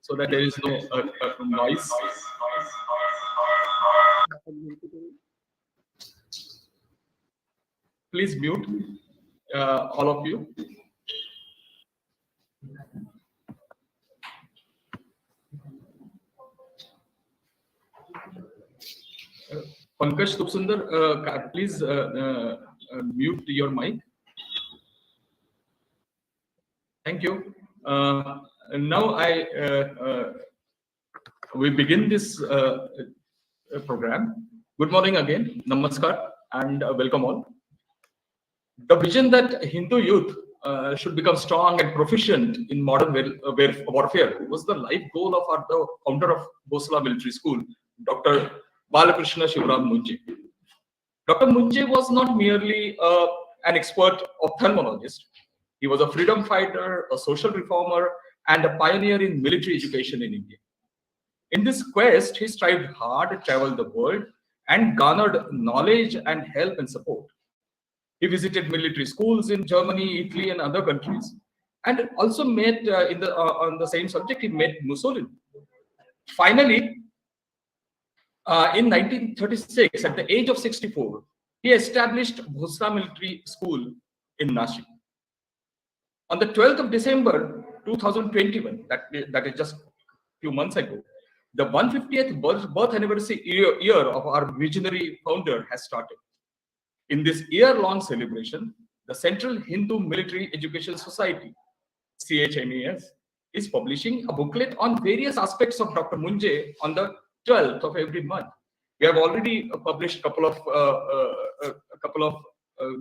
so that there is no noise. Please mute all of you. Pankaj Tupsundar, please mute your mic. Thank you. Now we begin this program. Good morning again, namaskar, and welcome all. The vision that Hindu youth should become strong and proficient in modern warfare was the life goal of the founder of Bhosla Military School, Dr. Balakrishna Shivram Munje. Dr. Munje was not merely an expert ophthalmologist. He was a freedom fighter, a social reformer, and a pioneer in military education in India. In this quest, he strived hard, traveled the world, and garnered knowledge and help and support. He visited military schools in Germany, Italy, and other countries, and also met on the same subject. He met Mussolini. Finally, in 1936, at the age of 64, he established Bhosla Military School in Nashik. On the 12th of December 2021, that is just a few months ago, the 150th birth anniversary year of our visionary founder has started. In this year-long celebration, the Central Hindu Military Education Society, CHMES, is publishing a booklet on various aspects of Dr. Munje on the 12th of every month. We have already published a couple of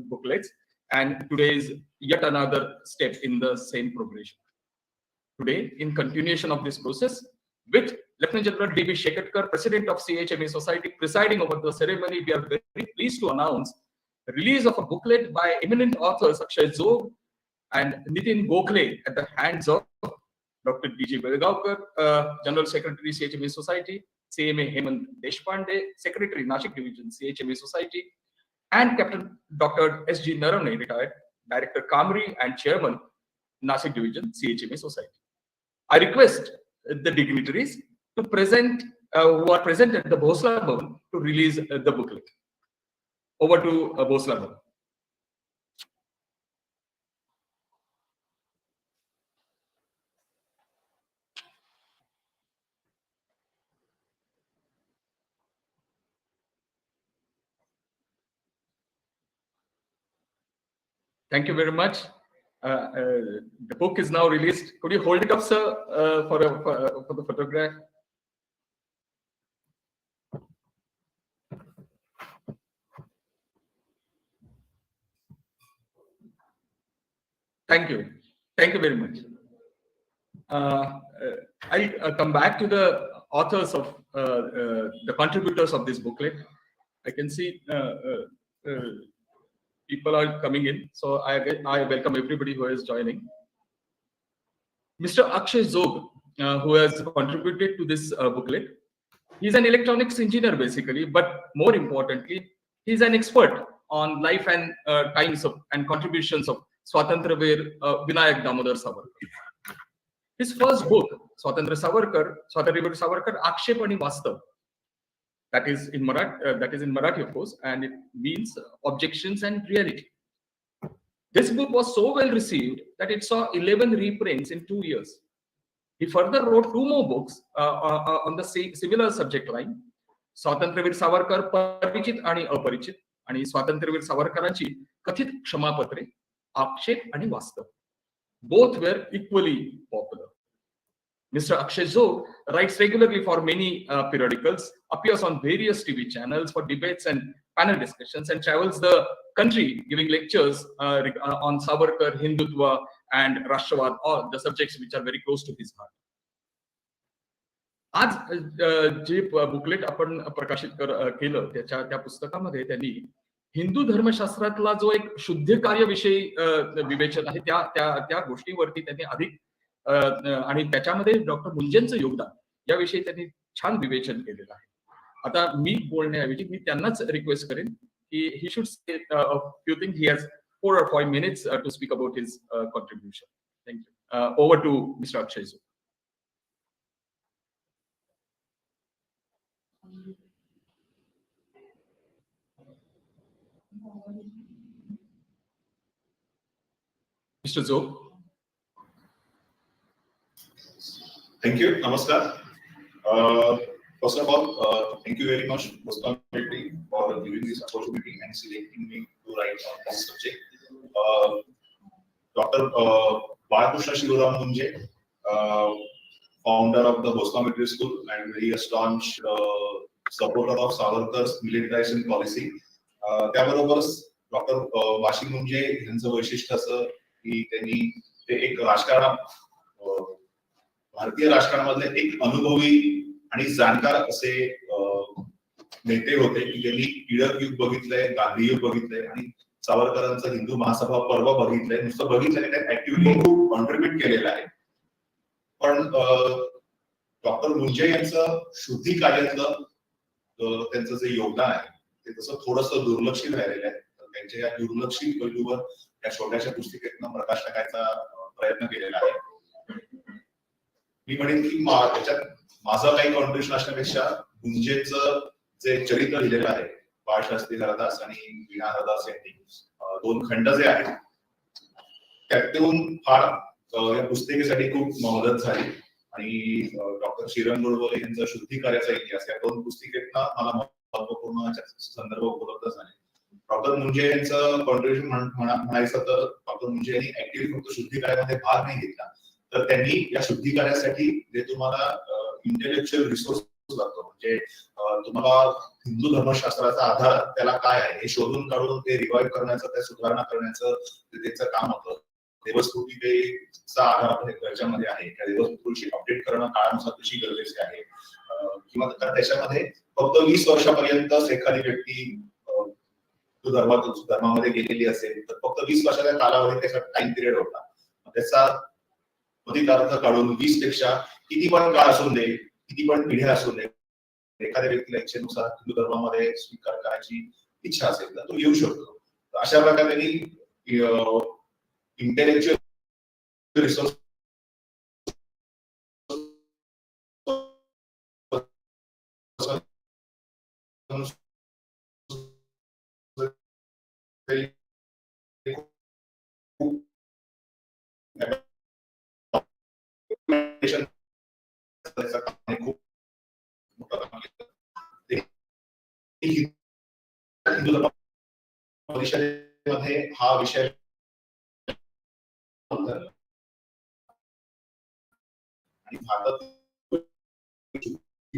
booklets, and today is yet another step in the same progression. Today, in continuation of this process, with Lieutenant General D.B. Shekatkar, President of CHME Society, presiding over the ceremony, we are very pleased to announce the release of a booklet by eminent authors Akshay Zog and Nitin Gokhale at the hands of Dr. D.G. Belgaonkar, General Secretary, CHME Society, CMA Hemant Deshpande, Secretary, Nashik Division, CHME Society, and Captain Dr. S.G. Narane, retired, Director Kamri and Chairman, Nashik Division, CHMA Society. I request the dignitaries to present, who are present at the Bhosla Bhavan, to release the booklet. Over to Bhosla Bhavan. Thank you very much. The book is now released. Could you hold it up, sir, for the photograph? Thank you. Thank you very much. I'll come back to the authors of the contributors of this booklet. I can see people are coming in, so I welcome everybody who is joining. Mr. Akshay Zog, who has contributed to this booklet, he's an electronics engineer basically, but more importantly, he's an expert on life and times of and contributions of Swatantra Veer Vinayak Damodar Savarkar. His first book, Swatantra Veer Savarkar, Akshep Ani Vastav, that is in Marathi, of course, and it means objections and reality. This book was so well received that it saw 11 reprints in 2 years. He further wrote 2 more books on the similar subject line, Swatantra Veer Savarkar Parichit आणि अपरिचित आणि स्वातंत्र्यवीर सावरकरांची कथित क्षमापत्रे आक्षेप आणि वास्तव. Both were equally popular. Mr. Akshay Zog writes regularly for many periodicals, appears on various TV channels for debates and panel discussions, and travels the country giving lectures on Savarkar, Hindutva, and Rashtravad, all the subjects which are very close to his heart. आज जे booklet आपण प्रकाशित केलं त्या पुस्तकामध्ये त्यांनी हिंदू धर्मशास्त्रातला जो एक शुद्ध कार्यविषयी विवेचन आहे त्या गोष्टीवरती त्यांनी अधिक आणि त्याच्यामध्ये डॉक्टर मुंजेंचं योगदान याविषयी त्यांनी छान विवेचन केलेलं आहे. आता मी बोलण्याऐवजी मी त्यांनाच रिक्वेस्ट करेन की he should say a few things. He has 4 or 5 minutes to speak about his contribution. Thank you. Over to Mr. Akshay Zog. Mr. Zog. Thank you. Namaskar. First of all, thank you very much, Bhutani Committee, for giving this opportunity and selecting me to write on this subject. Dr. Balakrishna Shivaram Munje, founder of the Bhutani Military School and very staunch supporter of Savarkar's militarization policy. त्याबरोबरच doctor Vashi Moonje यांचं वैशिष्ट्य असं की त्यांनी ते एक भारतीय राजकारणामधले एक अनुभवी आणि जाणकार असे नेते होते की त्यांनी टिळक युग बघितलंय, गांधी युग बघितलंय आणि सावरकरांचं हिंदू महासभा पर्व बघितलंय. नुसतं बघितलंय, त्यात ऍक्टिव्हली खूप कॉन्ट्रीब्युट केलेलं आहे. पण डॉक्टर मुंजे यांचं शुद्धी कार्यातलं त्यांचं जे योगदान आहे ते तसं थोडंसं दुर्लक्षित राहिलेलं आहे. त्यांच्या या दुर्लक्षित पैलूवर या छोट्याशा पुस्तिकेतनं प्रकाश टाकायचा प्रयत्न केलेला आहे. मी म्हणेन की त्याच्यात माझं काही कॉन्ट्रिब्युशन असण्यापेक्षा मुंजेचं जे चरित्र लिहिलेलं आहे बाळशास्त्री हरदास आणि वीणा हरदास यांनी 2 खंड जे आहेत त्यातून फार या पुस्तिकेसाठी खूप मदत झाली. आणि डॉक्टर श्रीरंग गोडबोले यांचा शुद्धी कार्याचा इतिहास या 2 पुस्तिकेतनं मला महत्वपूर्ण संदर्भ उपलब्ध झाले. डॉक्टर मुंजे यांचं कॉन्ट्रिब्युशन म्हणायचं तर डॉक्टर मुंजे यांनी ऍक्टिव्हली फक्त शुद्धी कार्यामध्ये भाग नाही घेतला, तर त्यांनी या शुद्धी कार्यासाठी जे तुम्हाला इंटेलेक्च्युअल रिसोर्स लागतो, म्हणजे तुम्हाला हिंदू धर्मशास्त्राचा आधार त्याला काय आहे हे शोधून काढून ते रिवाइव्ह करण्याचं, त्या सुधारणा करण्याचं त्यांचं काम होतं. देवस्थुतीचा आधार आपण त्याच्यामध्ये आहे, त्या देवस्थुतीची अपडेट करणं काळानुसार कशी गरजेचे आहे, किंवा त्याच्यामध्ये फक्त 20 वर्षापर्यंत एखादी व्यक्ती धर्मामध्ये गेलेली असेल तर फक्त 20 वर्षाचा कालावधी त्याचा टाइम पिरियड होता. त्याचा अधिकार्थ काढून 20 पेक्षा किती पण काळ असून दे, किती पण पिढ्या असून दे, एखाद्या व्यक्तीला इच्छेनुसार हिंदू धर्मामध्ये स्वीकार करायची इच्छा असेल तर तो येऊ शकतो. अशा प्रकारे त्यांनी इंटेलेक्च्युअल रिसोर्स परिषदेमध्ये हा विषय आणि भारतात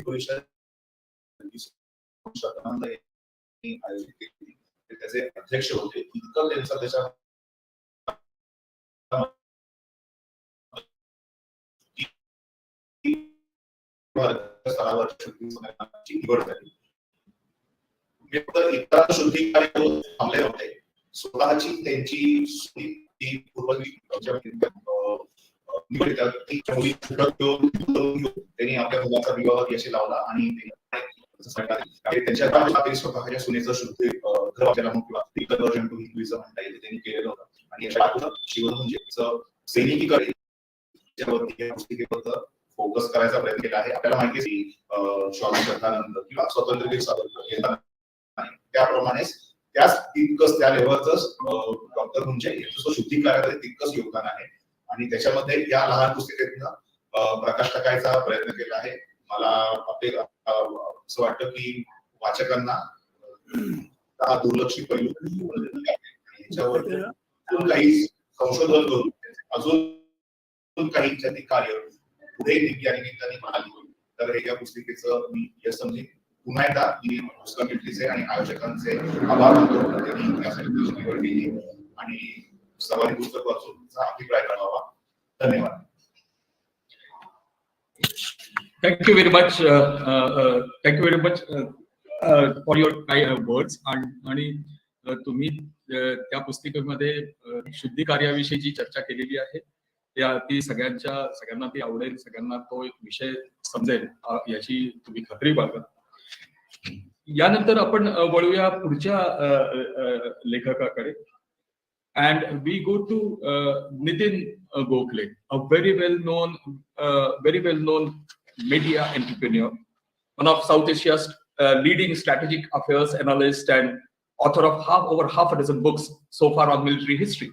परिषद आयोजित केली, त्याचे अध्यक्ष होते. इतकं त्यांचा त्याच्या निवड झाली. शुद्धी कार्य थांबले होते. स्वतःची त्यांची पूर्वजी त्यांनी आपल्या मुलाचा विवाह यशी लावला आणि त्यांच्या स्वतःच्या सुनेचं शुद्धी कन्वर्जन टू हिंदुइझम म्हणता येईल त्यांनी केलेलं होतं. आणि याच्या शिव म्हणजे सैनिकीकरण त्यावरती पुस्तिकेबद्दल फोकस करायचा प्रयत्न केला आहे. आपल्याला माहिती आहे की स्वामी श्रद्धानंद किंवा स्वातंत्र्यवीर सावरकर त्याप्रमाणेच त्याच तितकंच त्या लेवलच डॉक्टर मुंजे यांचं शुद्धी कार्यामध्ये तितकंच योगदान आहे. आणि त्याच्यामध्ये या लहान पुस्तिकेतनं प्रकाश टाकायचा प्रयत्न केला आहे. मला असं वाटतं की वाचकांना हा दुर्लक्षित पैलू ह्याच्यावर काही संशोधन करून अजून काही त्यांनी कार्य पुढे निमित्ताने म्हणाली तर हे या पुस्तिकेचं मी यश समजेन. पुन्हा एकदा मी कमिटीचे आणि आयोजकांचे आभार मानतो. त्यांनी यासाठी निवड केली आणि सर्वांनी पुस्तक वाचून अभिप्राय कळवावा. धन्यवाद. Thank you very much. Thank you very much for your words. आणि तुम्ही त्या पुस्तिकेमध्ये शुद्धी कार्याविषयी जी चर्चा केलेली आहे ती सगळ्यांना ती आवडेल, सगळ्यांना तो एक विषय समजेल याची तुम्ही खात्री बाळगा. यानंतर आपण वळूया पुढच्या लेखकाकडे. And we go to Nitin Gokhale, a very well known media entrepreneur, one of South Asia's leading strategic affairs analyst and author of over half a dozen books so far on military history,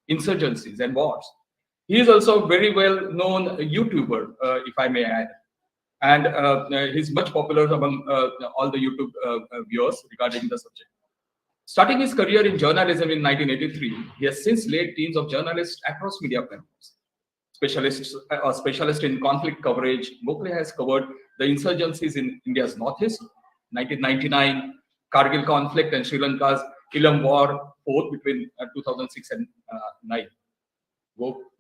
insurgencies, and wars. He is also a very well-known YouTuber, if I may add, and he's much popular among all the YouTube viewers regarding the subject. Starting his career in journalism in 1983, he has since led teams of journalists across media platforms. A specialist in conflict coverage, Gokhale has covered the insurgencies in India's northeast, 1999, Kargil conflict and Sri Lanka's Ilam War, both between 2006 and 9.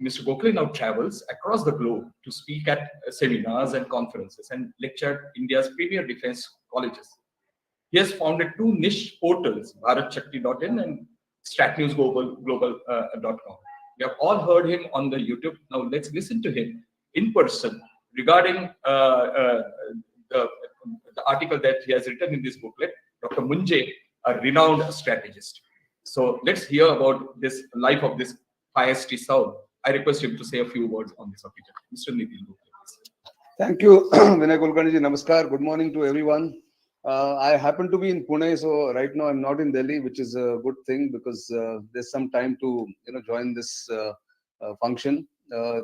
Mr. Gokhale now travels across the globe to speak at seminars and conferences and lecture India's premier defense colleges. He has founded two niche portals, BharatShakti.in and StatNewsGlobal.com. We have all heard him on the YouTube. Now let's listen to him in person regarding the article that he has written in this booklet, Dr. Munje, a renowned strategist. So let's hear about this life of this feisty soul. I request him to say a few words on this occasion. Mr. Nitin. Thank you, Vinay Kulkarni ji. Namaskar. Good morning to everyone. I happen to be in Pune, so right now I'm not in Delhi, which is a good thing because there's some time to join this function,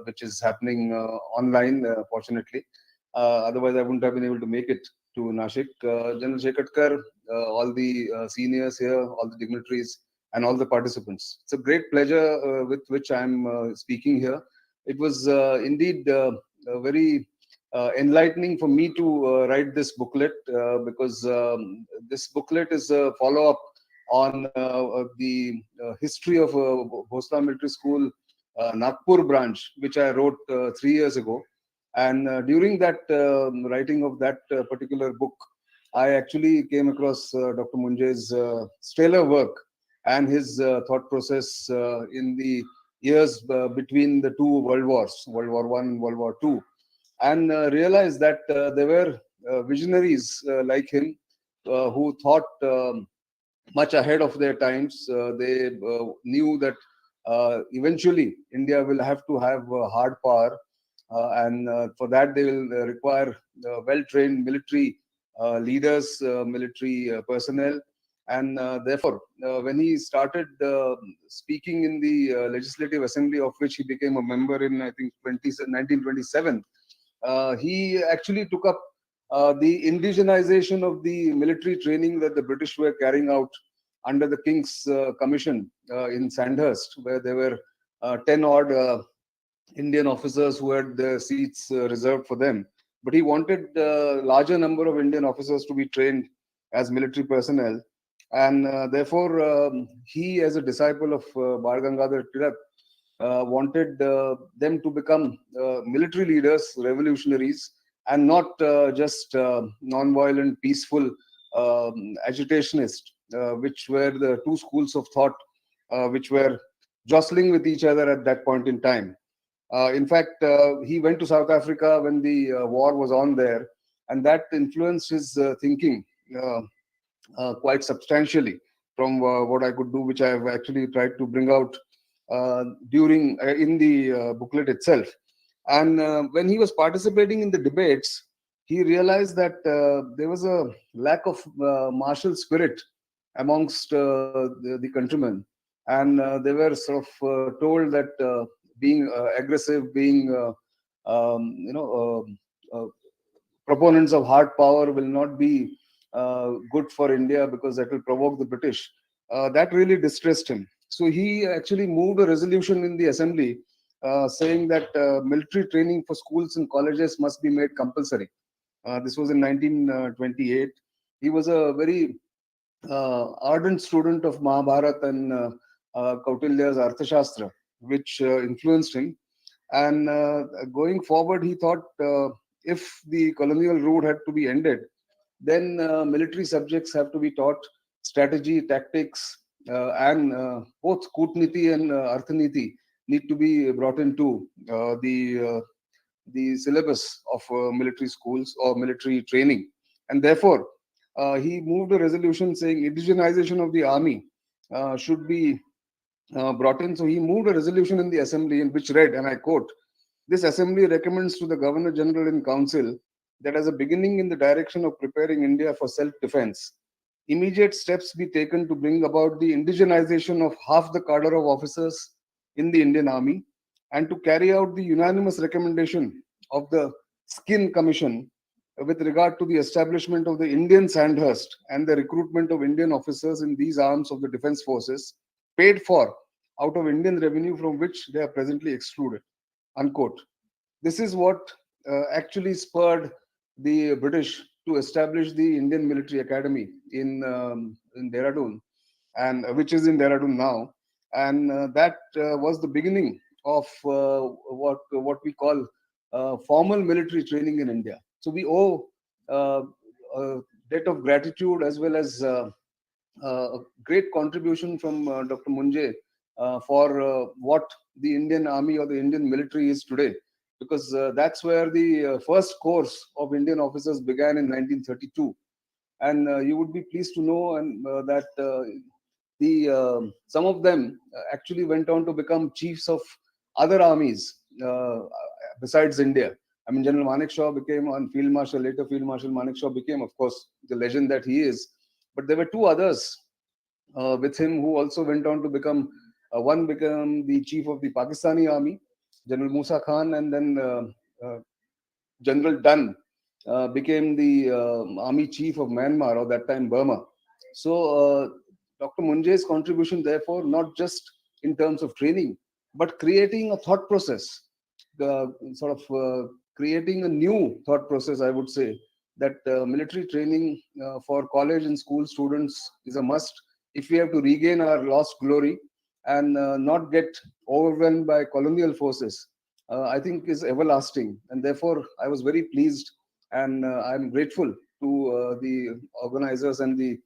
which is happening online, fortunately. Otherwise, I wouldn't have been able to make it to Nashik. General Shekatkar, all the seniors here, all the dignitaries, and all the participants. It's a great pleasure with which I'm speaking here. It was indeed very enlightening for me to write this booklet because this booklet is a follow-up on the history of Bhosla Military School Nagpur branch, which I wrote 3 years ago. And during that writing of that particular book, I actually came across Dr. Munje's stellar work and his thought process in the years between the two world wars, World War I and World War II. And realized that there were visionaries like him who thought much ahead of their times. They knew that eventually India will have to have hard power, and for that they will require well-trained military leaders, military personnel. And therefore, when he started speaking in the Legislative Assembly, of which he became a member in, I think, 1927, he actually took up the indigenization of the military training that the British were carrying out under the King's Commission in Sandhurst, where there were 10 odd Indian officers who had their seats reserved for them. But he wanted a larger number of Indian officers to be trained as military personnel. And therefore, he, as a disciple of Bal Gangadhar Tilak, wanted them to become military leaders, revolutionaries, and not just non-violent, peaceful agitationists, which were the two schools of thought which were jostling with each other at that point in time. In fact, he went to South Africa when the war was on there, and that influenced his thinking quite substantially from what I could do, which I have actually tried to bring out during in the booklet itself. And when he was participating in the debates, he realized that there was a lack of martial spirit amongst the countrymen, and they were sort of told that being aggressive, being proponents of hard power will not be good for India because that will provoke the British. That really distressed him. So he actually moved a resolution in the assembly saying that military training for schools and colleges must be made compulsory. This was in 1928. He was a very ardent student of Mahabharata and Kautilya's Arthashastra, which influenced him. And going forward, he thought if the colonial rule had to be ended, then military subjects have to be taught strategy, tactics, and both Kutniti and Arthaniti need to be brought into the syllabus of military schools or military training. And therefore, he moved a resolution saying indigenization of the army should be brought in. So he moved a resolution in the assembly in which read, and I quote, "This assembly recommends to the Governor General in Council that as a beginning in the direction of preparing India for self-defense, immediate steps be taken to bring about the indigenization of half the cadre of officers in the Indian Army, and to carry out the unanimous recommendation of the Skin Commission with regard to the establishment of the Indian Sandhurst and the recruitment of Indian officers in these arms of the defense forces, paid for out of Indian revenue from which they are presently excluded. Unquote. This is what actually spurred the British to establish the Indian Military Academy in Dehradun, and which is in Dehradun now, and that was the beginning of what we call formal military training in India. So we owe a debt of gratitude as well as a great contribution from Dr. Munje for what the Indian Army or the Indian military is today, because that's where the first course of Indian officers began in 1932. And you would be pleased to know that some of them actually went on to become chiefs of other armies besides India. I mean, General Manekshaw became on Field Marshal, later Field Marshal Manekshaw became, of course, the legend that he is. But there were two others with him who also went on to become, one became the chief of the Pakistani army, General Musa Khan, and then General Dunn became the army chief of Myanmar, or that time Burma. So Dr. Munje's contribution, therefore, not just in terms of training, but creating a thought process, creating a new thought process, I would say, that military training for college and school students is a must if we have to regain our lost glory and not get overwhelmed by colonial forces. I think is everlasting, and therefore I was very pleased, and I'm grateful to the organizers and the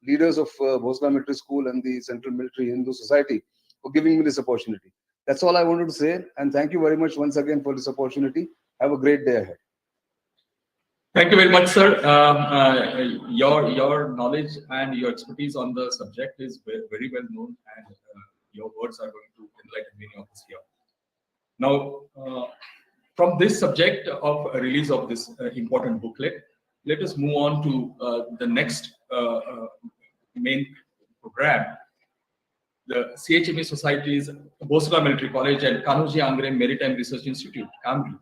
leaders of Bhosla Military School and the Central Military Hindu Society for giving me this opportunity. That's all I wanted to say, and thank you very much once again for this opportunity. Have a great day ahead. Thank you very much, sir. Your knowledge and your expertise on the subject is very well known, and your words are going to enlighten many of us here. Now, from this subject of release of this important booklet, let us move on to the next main program. The CHME Society's Bhosla Military College and Kanuji Angre Maritime Research Institute, KAMRI,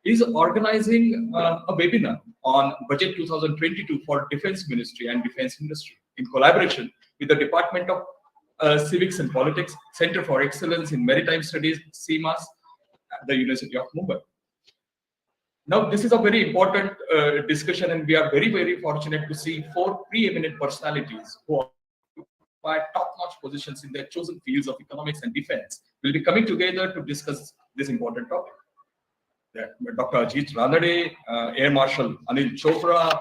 is organizing a webinar on Budget 2022 for Defense Ministry and Defense Industry in collaboration with the Department of Civics and Politics, Center for Excellence in Maritime Studies, CMAS, at the University of Mumbai. Now, this is a very important discussion, and we are very, very fortunate to see four preeminent personalities who occupy top-notch positions in their chosen fields of economics and defense will be coming together to discuss this important topic. Dr. Ajit Ranade, Air Marshal Anil Chopra,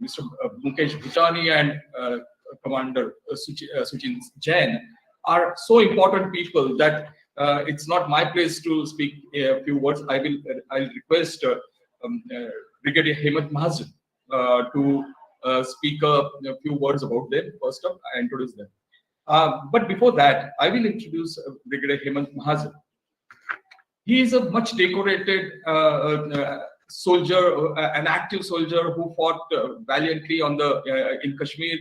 Mr. Mukesh Bhutani, and Commander Suchin Jain are so important people that it's not my place to speak a few words. I'll request Brigadier Hemant Mahajan to speak a few words about them. First up, I introduce them. But before that, I will introduce Brigadier Hemant Mahajan. He is a much decorated soldier, an active soldier who fought valiantly in Kashmir,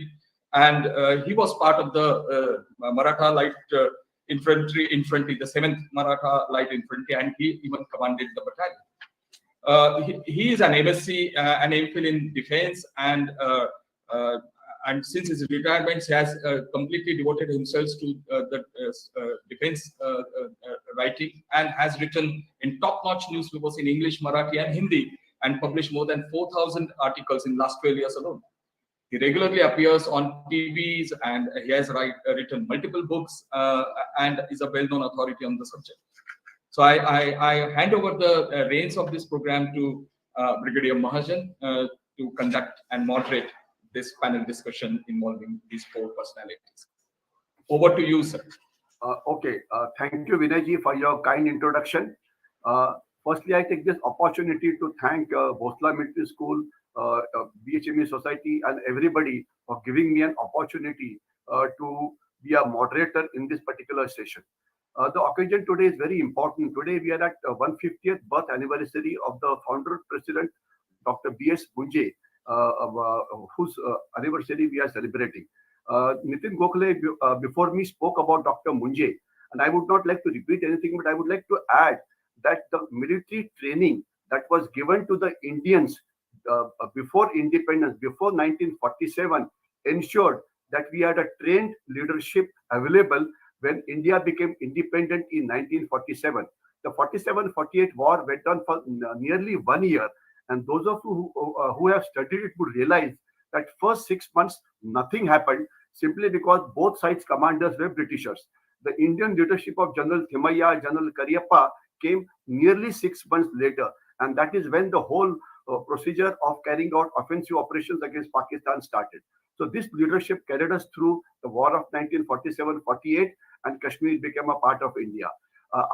and he was part of the Maratha Light Infantry, the 7th Maratha Light Infantry, and he even commanded the battalion. He is an MSc, an MPhil in defense, and since his retirement, he has completely devoted himself to the defense writing, and has written in top-notch newspapers in English, Marathi, and Hindi, and published more than 4,000 articles in last 12 years alone. He regularly appears on TVs, and he has written multiple books and is a well-known authority on the subject. So I hand over the reins of this program to Brigadier Mahajan to conduct and moderate this panel discussion involving these four personalities. Over to you, sir. Okay. Thank you, Vinayji, for your kind introduction. Firstly, I take this opportunity to thank Bhosla Military School, BHME Society, and everybody for giving me an opportunity to be a moderator in this particular session. The occasion today is very important. Today we are at 150th birth anniversary of the founder president, Dr. B.S. Bunje, whose anniversary we are celebrating. Nitin Gokhale before me spoke about Dr. Munje, and I would not like to repeat anything, but I would like to add that the military training that was given to the Indians before independence, before 1947, ensured that we had a trained leadership available when India became independent in 1947. The 47-48 war went on for nearly 1 year, and those of you who have studied it would realize that first 6 months nothing happened simply because both sides commanders were Britishers. The Indian leadership of General Thimaiya, General Cariappa came nearly 6 months later, and that is when the whole procedure of carrying out offensive operations against Pakistan started. So this leadership carried us through the war of 1947-48, and Kashmir became a part of India.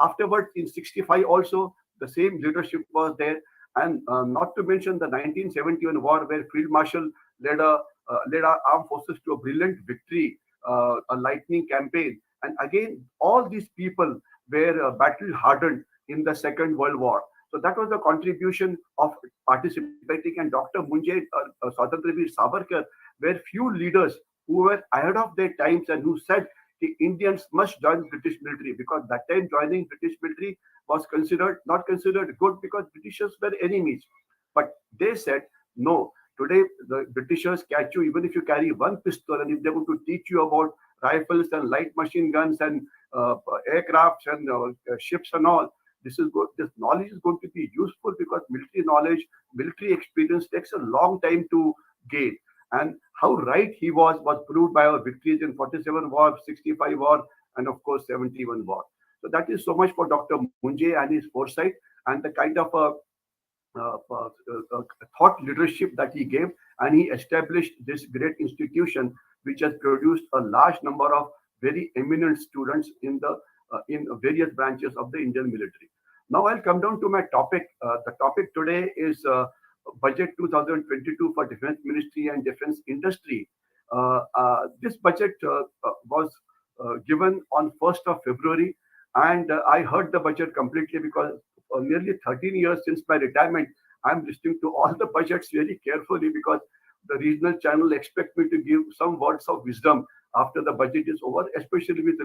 Afterwards, in 65 also, the same leadership was there, and not to mention the 1971 war, where Field Marshal led our armed forces to a brilliant victory, a lightning campaign. And again, all these people were battle hardened in the Second World War. So that was the contribution of participating. And Dr. Munje, Swatantraveer Savarkar, were few leaders who were ahead of their times and who said the Indians must join British military, because that time joining British military was not considered good, because Britishers were enemies. But they said, no, today the Britishers catch you even if you carry one pistol, and if they're going to teach you about rifles and light machine guns and aircrafts and ships and all, this knowledge is going to be useful, because military knowledge, military experience takes a long time to gain. And how right he was proved by our victories in 47 war, 65 war, and of course 71 war. So that is so much for Dr. Munje and his foresight and the kind of thought leadership that he gave, and he established this great institution which has produced a large number of very eminent students in various branches of the Indian military. Now I'll come down to my topic. The topic today is Budget 2022 for Defense Ministry and Defense Industry. This budget was given on 1st of February, and I heard the budget completely, because for nearly 13 years since my retirement, I'm listening to all the budgets very carefully, because the regional channel expect me to give some words of wisdom after the budget is over, especially with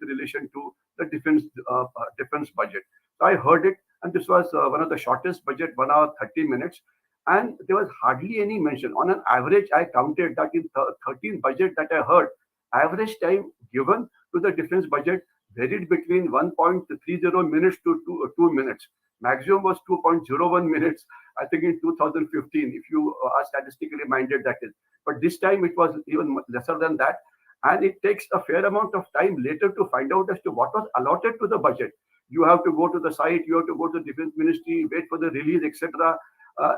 relation to the defense budget. So I heard it, and this was one of the shortest budget, 1 hour 30 minutes, and there was hardly any mention. On an average, I counted that in 13 budget that I heard, average time given to the defense budget varied between 1.30 minutes to 2 minutes. Maximum was 2.01 minutes, I think, in 2015, if you are statistically minded, that is. But this time it was even lesser than that. And it takes a fair amount of time later to find out as to what was allotted to the budget. You have to go to the site, you have to go to the defense ministry, wait for the release, etc.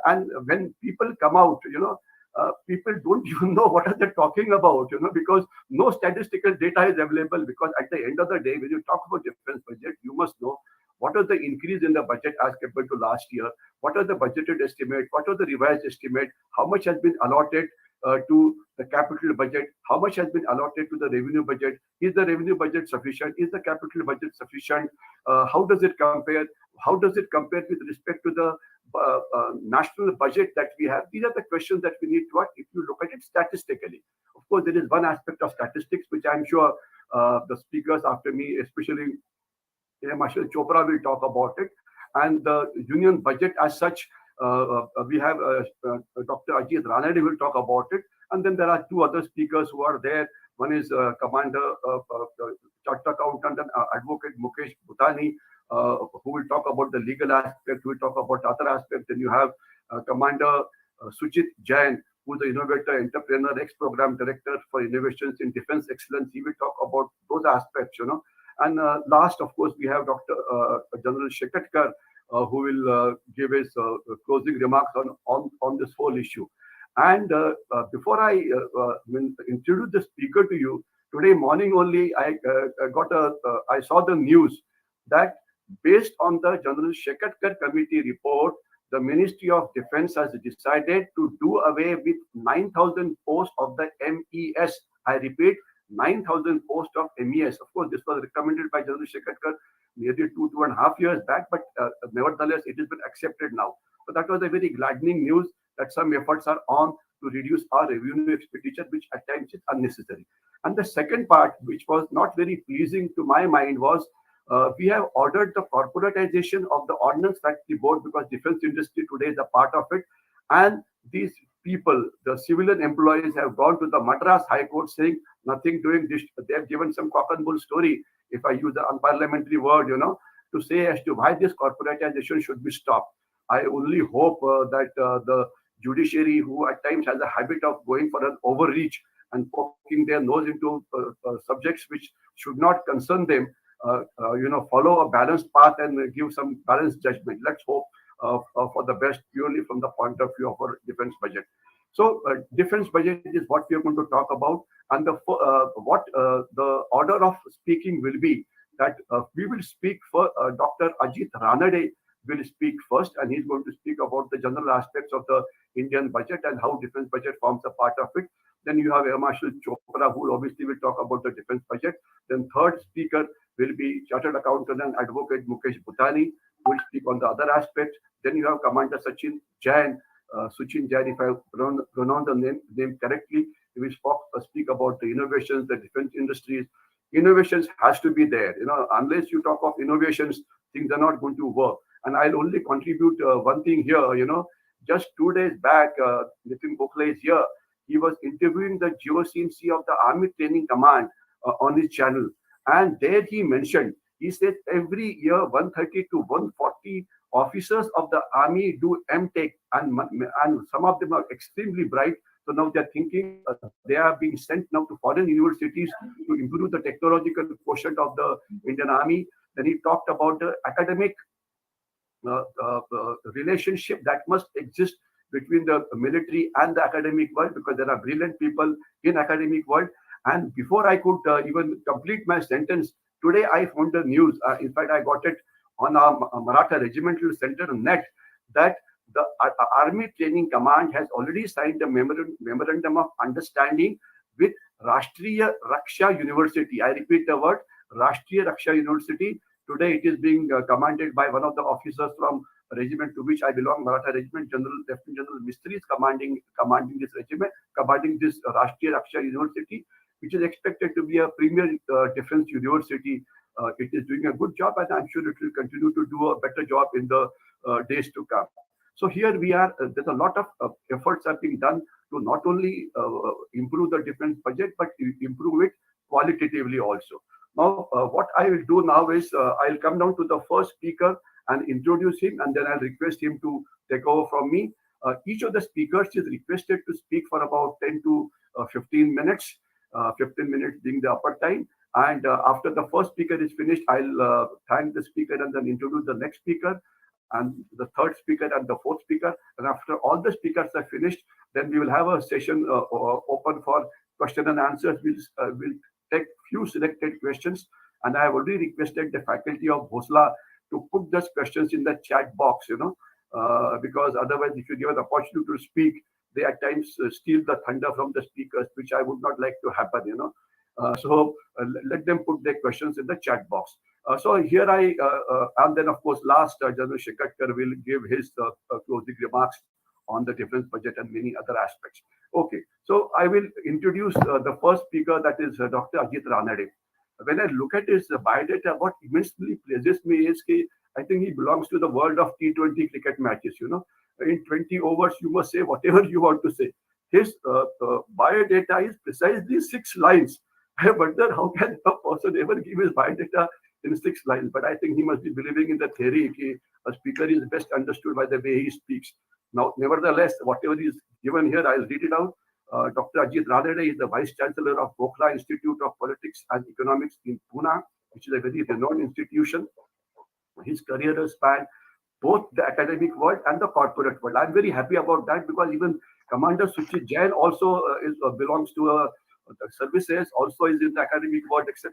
And when people come out, people don't even know what are they talking about, because no statistical data is available. Because at the end of the day, when you talk about defense budget, you must know what was the increase in the budget as compared to last year, what are the budgeted estimate, what are the revised estimate, how much has been allotted to the capital budget, how much has been allotted to the revenue budget, is the revenue budget sufficient, is the capital budget sufficient, how does it compare with respect to the national budget that we have. These are the questions that we need to ask if you look at it statistically. Of course, there is one aspect of statistics which I'm sure the speakers after me, especially Marshal Chopra, will talk about it. And the union budget as such, we have Dr. Ajit Ranade will talk about it. And then there are two other speakers who are there. One is Commander Chartered Accountant and Advocate Mukesh Bhutani, who will talk about the legal aspect, who will talk about other aspects. Then you have Commander Suchit Jain, who is the innovator, entrepreneur, ex-program director for innovations in defense excellence. He will talk about those aspects, And last, of course, we have Dr. General Shekatkar, who will give his closing remarks on this whole issue. And before I introduce the speaker to you, today morning only I saw the news that based on the General Shekatkar committee report, the Ministry of Defense has decided to do away with 9,000 posts of the MES. I repeat, 9,000 posts of MES. Of course, this was recommended by General Shekatkar nearly 2.5 years back, but nevertheless, it has been accepted now. So that was a very gladdening news that some efforts are on to reduce our revenue expenditure, which at times is unnecessary. And the second part, which was not very pleasing to my mind, was we have ordered the corporatization of the Ordnance Factory Board because defense industry today is a part of it. And these people, the civilian employees, have gone to the Madras High Court saying nothing doing this. They have given some cock and bull story, if I use the unparliamentary word, to say as to why this corporatization should be stopped. I only hope that the judiciary, who at times has a habit of going for an overreach and poking their nose into subjects which should not concern them, follow a balanced path and give some balanced judgment. Let's hope for the best purely from the point of view of our defense budget. So defense budget is what we are going to talk about, and what the order of speaking will be that we will speak for Dr. Ajit Ranade will speak first, and he's going to speak about the general aspects of the Indian budget and how defense budget forms a part of it. Then you have Air Marshal Chopra, who obviously will talk about the defense budget. Then third speaker will be Chartered Accountant and Advocate Mukesh Bhutani, who will speak on the other aspects. Then you have Commander Suchin Jain, if I pronounce the name correctly. He will speak about the innovations, the defense industries. Innovations has to be there. Unless you talk of innovations, things are not going to work. And I'll only contribute one thing here. Just 2 days back, Nitin Gokhale is here. He was interviewing the GOCMC of the Army Training Command on his channel. And there he mentioned, he said every year 130 to 140 officers of the army do MTech, and some of them are extremely bright. So now they're thinking they are being sent now to foreign universities to improve the technological quotient of the Indian Army. Then he talked about the academic relationship that must exist between the military and the academic world, because there are brilliant people in academic world. And before I could even complete my sentence, today I found the news. In fact, I got it on our Maratha Regimental Center net that the Army Training Command has already signed a memorandum of understanding with Rashtriya Raksha University. I repeat the word, Rashtriya Raksha University. Today it is being commanded by one of the officers from a regiment to which I belong, Maratha Regiment. Lieutenant General Mistry is commanding this regiment, commanding this Rashtriya Raksha University, which is expected to be a premier defense university. It is doing a good job, and I'm sure it will continue to do a better job in the days to come. So here we are. There's a lot of efforts are being done to not only improve the defense budget, but improve it qualitatively also. Now, what I will do now is I'll come down to the first speaker and introduce him, and then I'll request him to take over from me. Each of the speakers is requested to speak for about 10 to 15 minutes, 15 minutes being the upper time. And after the first speaker is finished, I'll thank the speaker and then introduce the next speaker, and the third speaker and the fourth speaker. And after all the speakers are finished, then we will have a session open for question and answers. We'll take few selected questions, and I have already requested the faculty of Bhosla to put those questions in the chat box, because otherwise, if you give an opportunity to speak, they at times steal the thunder from the speakers, which I would not like to happen, So let them put their questions in the chat box. So here and then of course last General Shekatkar will give his closing remarks on the defense budget and many other aspects. Okay, so I will introduce the first speaker, that is Dr. Ajit Ranade. When I look at his biodata, what immensely pleases me is I think he belongs to the world of T20 cricket matches. In 20 overs, you must say whatever you want to say. His biodata is precisely 6 lines. I wonder how can a person ever give his biodata in 6 lines. But I think he must be believing in the theory that a speaker is best understood by the way he speaks. Now, nevertheless, whatever is given here, I'll read it out. Dr. Ajit Ranade is the Vice Chancellor of Gokhale Institute of Politics and Economics in Pune, which is a very renowned institution. His career has spanned both the academic world and the corporate world. I'm very happy about that, because even Commander Suchin Jain also belongs to the services, also is in the academic world, etc.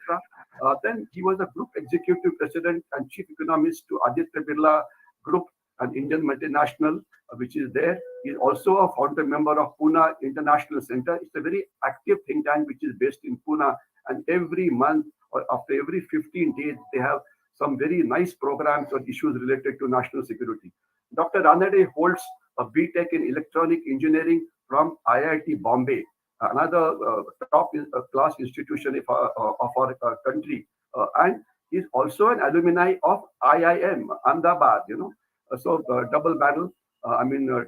Then he was a group executive president and chief economist to Aditya Birla Group, an Indian multinational, which is there. He is also a founder member of Pune International Center. It's a very active think tank which is based in Pune, and every month or after every 15 days, they have some very nice programs or issues related to national security. Dr. Ranade holds a BTech in Electronic Engineering from IIT Bombay, another top class institution of our country, and is also an alumni of IIM Ahmedabad. So double barrel.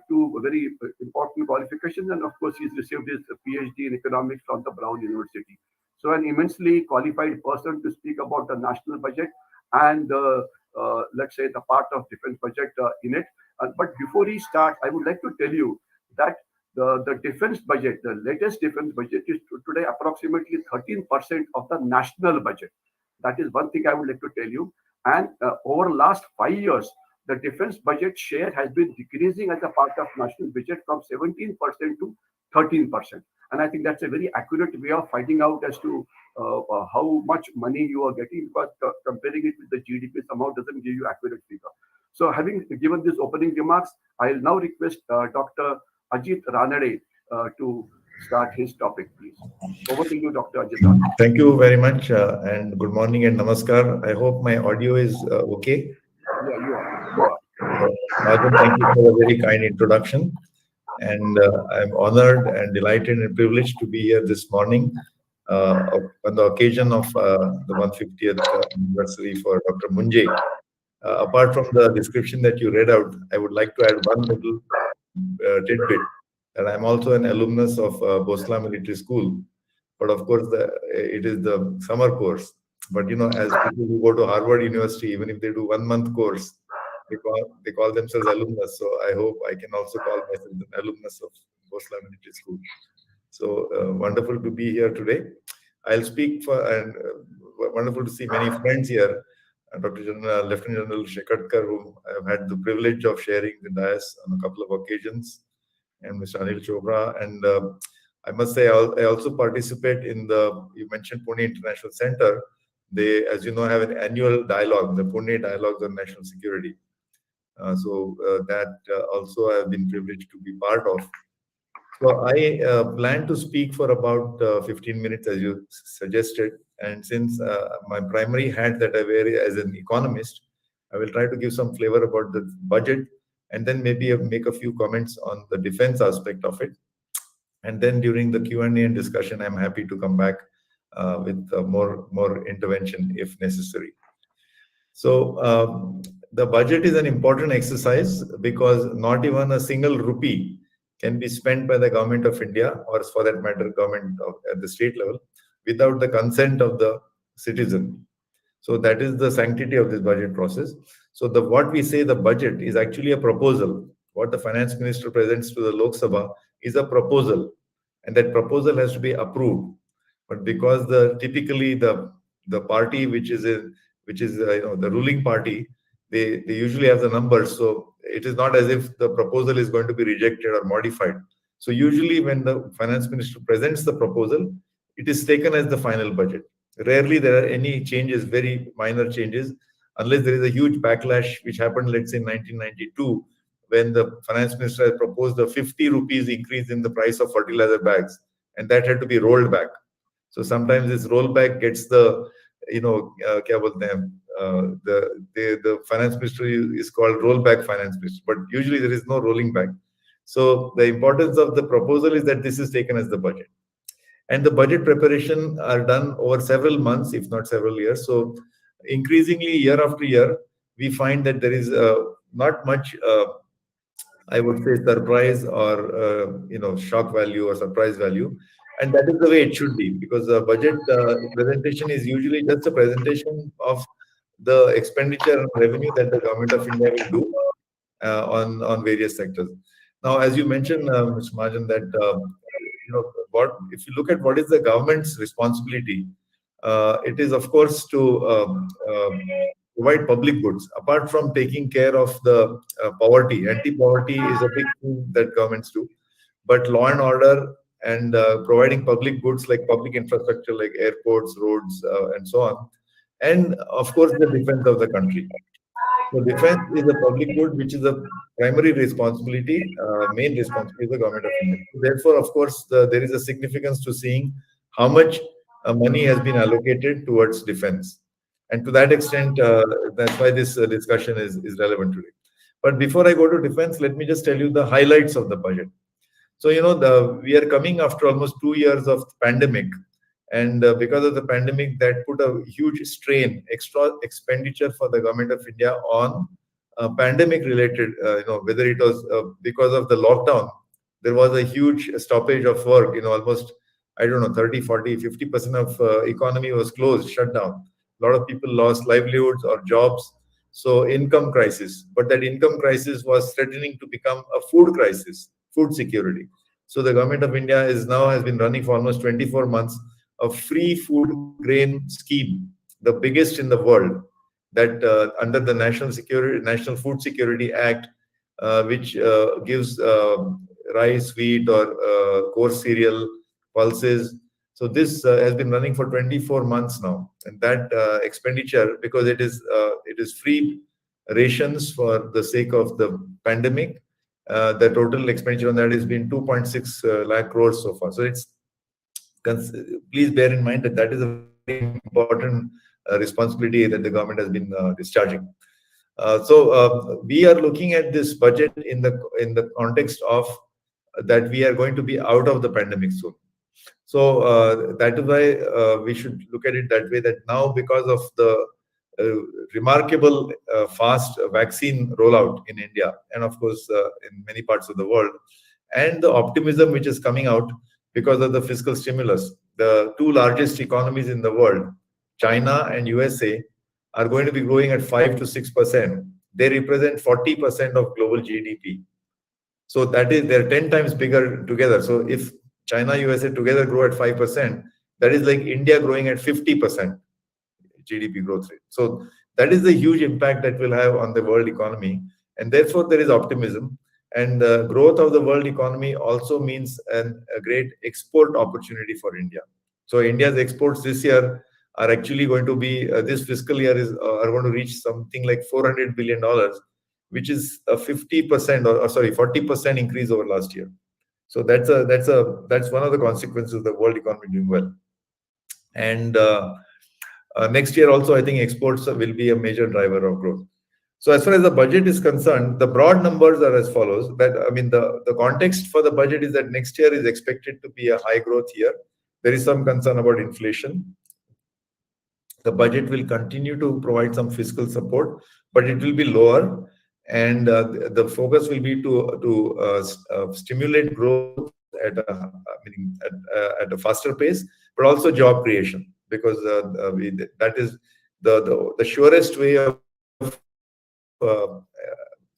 Two very important qualifications, and of course, he's received his PhD in economics from the Brown University. So, an immensely qualified person to speak about the national budget and let's say the part of defense budget in it. But before he starts, I would like to tell you that the defense budget, the latest defense budget, is today approximately 13% of the national budget. That is one thing I would like to tell you. And over the last 5 years, the defense budget share has been decreasing as a part of national budget from 17% to 13%. And I think that's a very accurate way of finding out as to how much money you are getting, because comparing it with the GDP somehow doesn't give you accurate figure. So having given these opening remarks, I'll now request Dr. Ajit Ranade to start his topic, please. Over to you, Dr. Ajit Ranade. Thank you very much, and good morning and namaskar. I hope my audio is okay. Yeah, you are. Rajan, thank you for a very kind introduction. And I'm honored and delighted and privileged to be here this morning on the occasion of the 150th anniversary for Dr. Munje. Apart from the description that you read out, I would like to add one little tidbit, that I'm also an alumnus of Bosla Military School. But of course, it is the summer course. But as people who go to Harvard University, even if they do 1 month course, they call themselves alumnus. So I hope I can also call myself an alumnus of Bosla Military School. So wonderful to be here today. I'll speak and wonderful to see many friends here. Dr. General, Lieutenant General Shekatkar, whom I've had the privilege of sharing the dais on a couple of occasions, and Mr. Anil Chopra. And I must say, I also participate in you mentioned Pune International Center. They, as you know, have an annual dialogue, the Pune Dialogues on National Security. So that also I have been privileged to be part of. So I plan to speak for about 15 minutes, as you suggested. And since my primary hat that I wear as an economist, I will try to give some flavor about the budget, and then maybe make a few comments on the defense aspect of it. And then during the Q&A and discussion, I'm happy to come back with more intervention if necessary. So the budget is an important exercise because not even a single rupee can be spent by the government of India, or for that matter, government at the state level, without the consent of the citizen. So that is the sanctity of this budget process. So what we say the budget is actually a proposal. What the finance minister presents to the Lok Sabha is a proposal, and that proposal has to be approved. But because typically the party which is the ruling party, they usually have the numbers, so it is not as if the proposal is going to be rejected or modified. So usually when the finance minister presents the proposal, it is taken as the final budget. Rarely there are any changes, very minor changes, unless there is a huge backlash, which happened, let's say, in 1992, when the finance minister had proposed a 50 rupees increase in the price of fertilizer bags, and that had to be rolled back. So sometimes this rollback gets the finance minister is called rollback finance minister, but usually there is no rolling back. So the importance of the proposal is that this is taken as the budget. And the budget preparation are done over several months, if not several years. So increasingly, year after year, we find that there is not much, I would say, surprise or shock value or surprise value. And that is the way it should be, because the budget presentation is usually just a presentation of the expenditure and revenue that the government of India will do on various sectors. Now, as you mentioned, Mr. Mahajan, that if you look at what is the government's responsibility, it is, of course, to provide public goods. Apart from taking care of the poverty, anti-poverty is a big thing that governments do. But law and order and providing public goods like public infrastructure, like airports, roads, and so on. And of course, the defense of the country. So defense is a public good, which is a primary responsibility, main responsibility of the government of India. Therefore, of course, there is a significance to seeing how much money has been allocated towards defense. And to that extent, that's why this discussion is relevant today. But before I go to defense, let me just tell you the highlights of the budget. So, we are coming after almost 2 years of pandemic. And because of the pandemic, that put a huge strain, extra expenditure for the government of India on pandemic related, whether it was because of the lockdown, there was a huge stoppage of work, almost, I don't know, 30, 40, 50% of economy was closed, shut down. A lot of people lost livelihoods or jobs. So income crisis, but that income crisis was threatening to become a food crisis, food security. So the government of India has been running for almost 24 months a free food grain scheme, the biggest in the world, that under the National Food Security Act, which gives rice, wheat, or coarse cereal, pulses. So this has been running for 24 months now, and that expenditure, because it is free rations for the sake of the pandemic, the total expenditure on that has been 2.6 lakh crores so far. So please bear in mind that is a very important responsibility that the government has been discharging. So we are looking at this budget in the context of that we are going to be out of the pandemic soon. So that is why we should look at it that way, that now, because of the remarkable fast vaccine rollout in India, and of course in many parts of the world, and the optimism which is coming out because of the fiscal stimulus, the two largest economies in the world, China and USA, are going to be growing at 5 to 6%. They represent 40% of global GDP. So they're 10 times bigger together. So if China, USA together grow at 5%, that is like India growing at 50% GDP growth rate. So that is the huge impact that will have on the world economy. And therefore, there is optimism. And the growth of the world economy also means a great export opportunity for India. So India's exports this year are actually going to be, this fiscal year are going to reach something like $400 billion, which is a 50% or 40% increase over last year. So that's one of the consequences of the world economy doing well. And next year also, I think exports will be a major driver of growth. So as far as the budget is concerned, the broad numbers are as follows. The context for the budget is that next year is expected to be a high growth year. There is some concern about inflation. The budget will continue to provide some fiscal support, but it will be lower. And the focus will be to stimulate growth at a faster pace, but also job creation, because that is the surest way of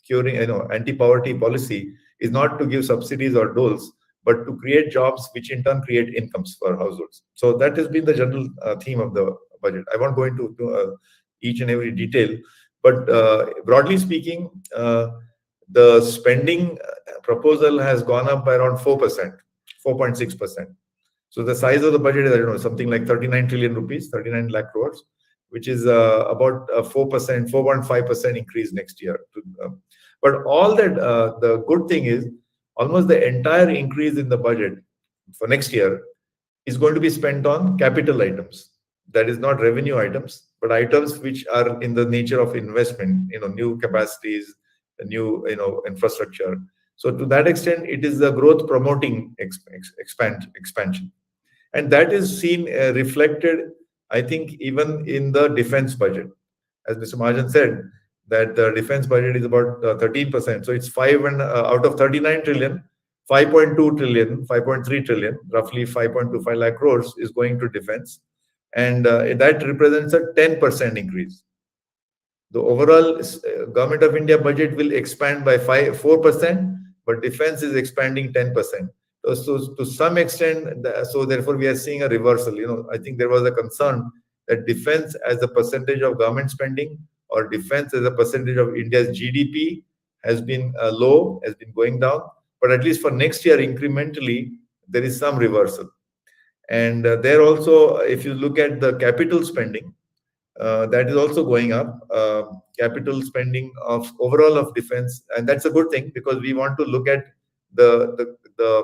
curing, anti-poverty policy is not to give subsidies or doles, but to create jobs, which in turn create incomes for households. So that has been the general theme of the budget. I won't go into each and every detail, but broadly speaking, the spending proposal has gone up by around 4%, 4.6%. So the size of the budget is, I don't know, something like 39 trillion rupees, 39 lakh crores, which is about a 4%, 4.5% increase next year. But all that, the good thing is, almost the entire increase in the budget for next year is going to be spent on capital items. That is not revenue items, but items which are in the nature of investment, new capacities, new, infrastructure. So to that extent, it is the growth promoting expansion. And that is seen reflected, I think, even in the defense budget. As Mr. Mahajan said, that the defense budget is about 13%. So it's out of 39 trillion, 5.2 trillion, 5.3 trillion, roughly 5.25 lakh crores is going to defense. And that represents a 10% increase. The overall government of India budget will expand by 4%, but defense is expanding 10%. So to some extent, so therefore we are seeing a reversal. I think there was a concern that defense as a percentage of government spending, or defense as a percentage of India's GDP, has been low, has been going down. But at least for next year, incrementally, there is some reversal. And there also, if you look at the capital spending, that is also going up. Capital spending of overall of defense, and that's a good thing, because we want to look at the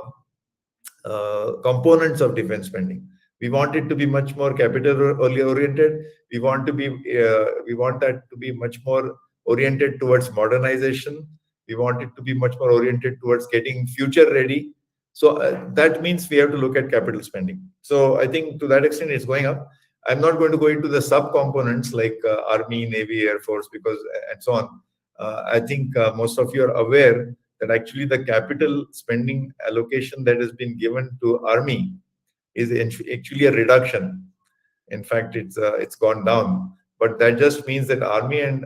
components of defense spending. We want it to be much more capital oriented. We want that to be much more oriented towards modernization. We want it to be much more oriented towards getting future ready. So that means we have to look at capital spending. So I think to that extent it's going up. I'm not going to go into the sub-components like Army, Navy, Air Force, because and so on. I think most of you are aware that actually the capital spending allocation that has been given to Army is actually a reduction. In fact, it's gone down. But that just means that Army and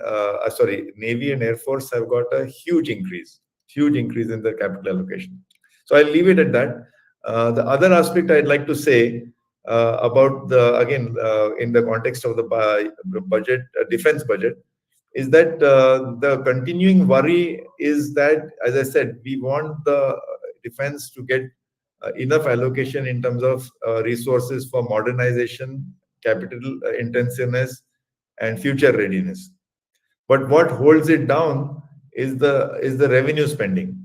Navy and Air Force have got a huge increase in their capital allocation. So I'll leave it at that. The other aspect I'd like to say about in the context of the budget, defense budget, is that the continuing worry is that, as I said, we want the defense to get enough allocation in terms of resources for modernization, capital intensiveness, and future readiness. But what holds it down is the revenue spending.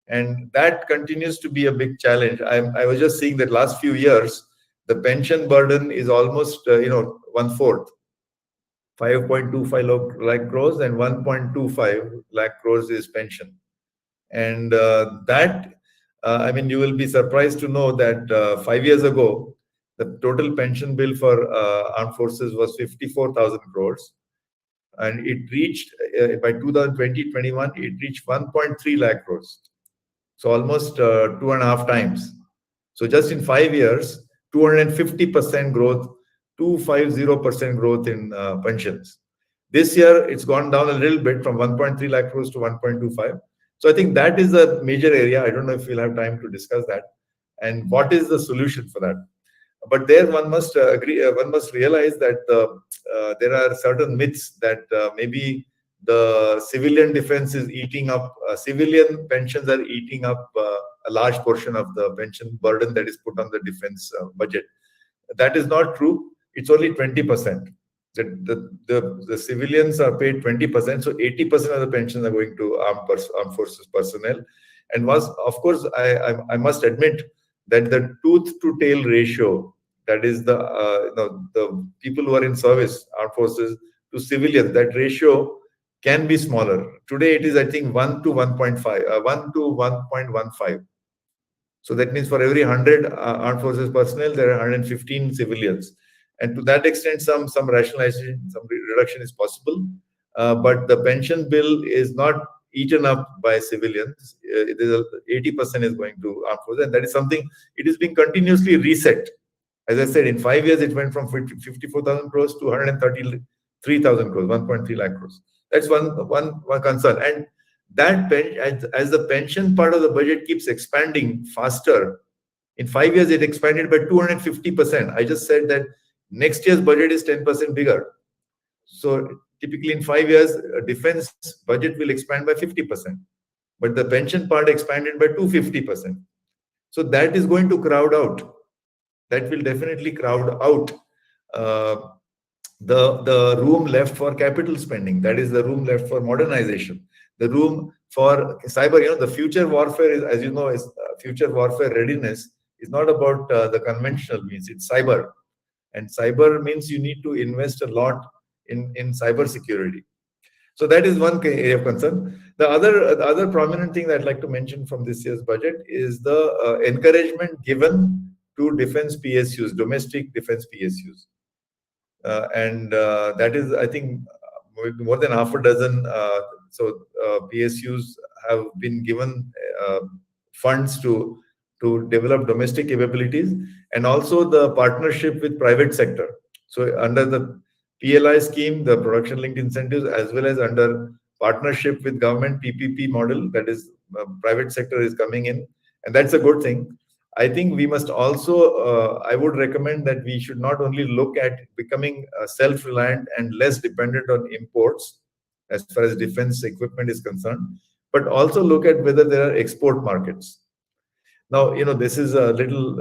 And that continues to be a big challenge. I was just seeing that last few years, the pension burden is almost, 1/4. 5.25 lakh crores and 1.25 lakh crores is pension. And you will be surprised to know that 5 years ago, the total pension bill for armed forces was 54,000 crores. And it reached, by 2020-21, it reached 1.3 lakh crores. So almost 2.5 times. So just in 5 years, 250% growth, 250% growth in pensions. This year, it's gone down a little bit from 1.3 lakh crores to 1.25. So I think that is a major area. I don't know if we'll have time to discuss that. And what is the solution for that? But there one must realize that there are certain myths that maybe the civilian defense is eating up, civilian pensions are eating up a large portion of the pension burden that is put on the defense budget. That is not true. It's only 20%. The civilians are paid 20%, so 80% of the pensions are going to armed forces personnel. And of course, I must admit that the tooth to tail ratio, that is the people who are in service, armed forces to civilians, that ratio can be smaller. Today it is, I think, 1 to 1.5, 1 to 1.15. So that means for every 100 armed forces personnel, there are 115 civilians. And to that extent, some rationalization, some reduction is possible. But the pension bill is not eaten up by civilians. 80% is going to armed forces. And that is something, it is being continuously reset. As I said, in 5 years, it went from 54,000 crores to 133,000 crores, 1.3 lakh crores. That's one concern. And that as the pension part of the budget keeps expanding faster, in 5 years, it expanded by 250%. I just said that next year's budget is 10% bigger. So typically in 5 years, defense budget will expand by 50%. But the pension part expanded by 250%. So that is going to crowd out. That will definitely crowd out the room left for capital spending. That is the room left for modernization. The room for cyber, the future warfare is, as you know, is future warfare readiness is not about the conventional means. It's cyber. And cyber means you need to invest a lot in cyber security. So that is one area of concern. The other prominent thing that I'd like to mention from this year's budget is the encouragement given to defense PSUs, domestic defense PSUs. And that is, I think, more than half a dozen. PSUs have been given funds to develop domestic capabilities, and also the partnership with private sector. So under the PLI scheme, the production linked incentives, as well as under partnership with government PPP model, that is private sector is coming in, and that's a good thing. I think we must also, I would recommend that we should not only look at becoming self-reliant and less dependent on imports as far as defense equipment is concerned, but also look at whether there are export markets. Now, this is a little,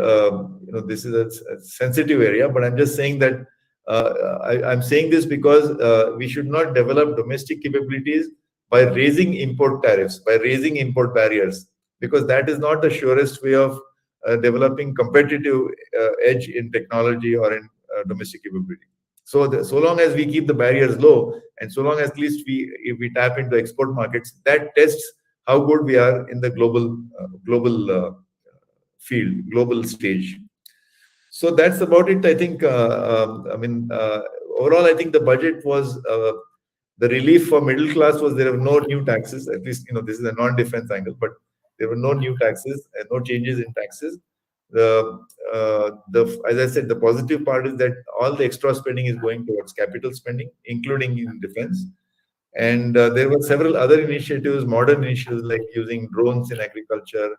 this is a sensitive area, but I'm just saying that I'm saying this because we should not develop domestic capabilities by raising import tariffs, by raising import barriers, because that is not the surest way of developing competitive edge in technology or in domestic capability. So, so long as we keep the barriers low, and so long as at least if we tap into export markets, that tests how good we are in the global field, global stage. So that's about it. I think. Overall, I think the budget was the relief for middle class was there were no new taxes. At least this is a non-defense angle, but there were no new taxes and no changes in taxes. As I said, the positive part is that all the extra spending is going towards capital spending, including in defense. And there were several other initiatives, modern initiatives like using drones in agriculture,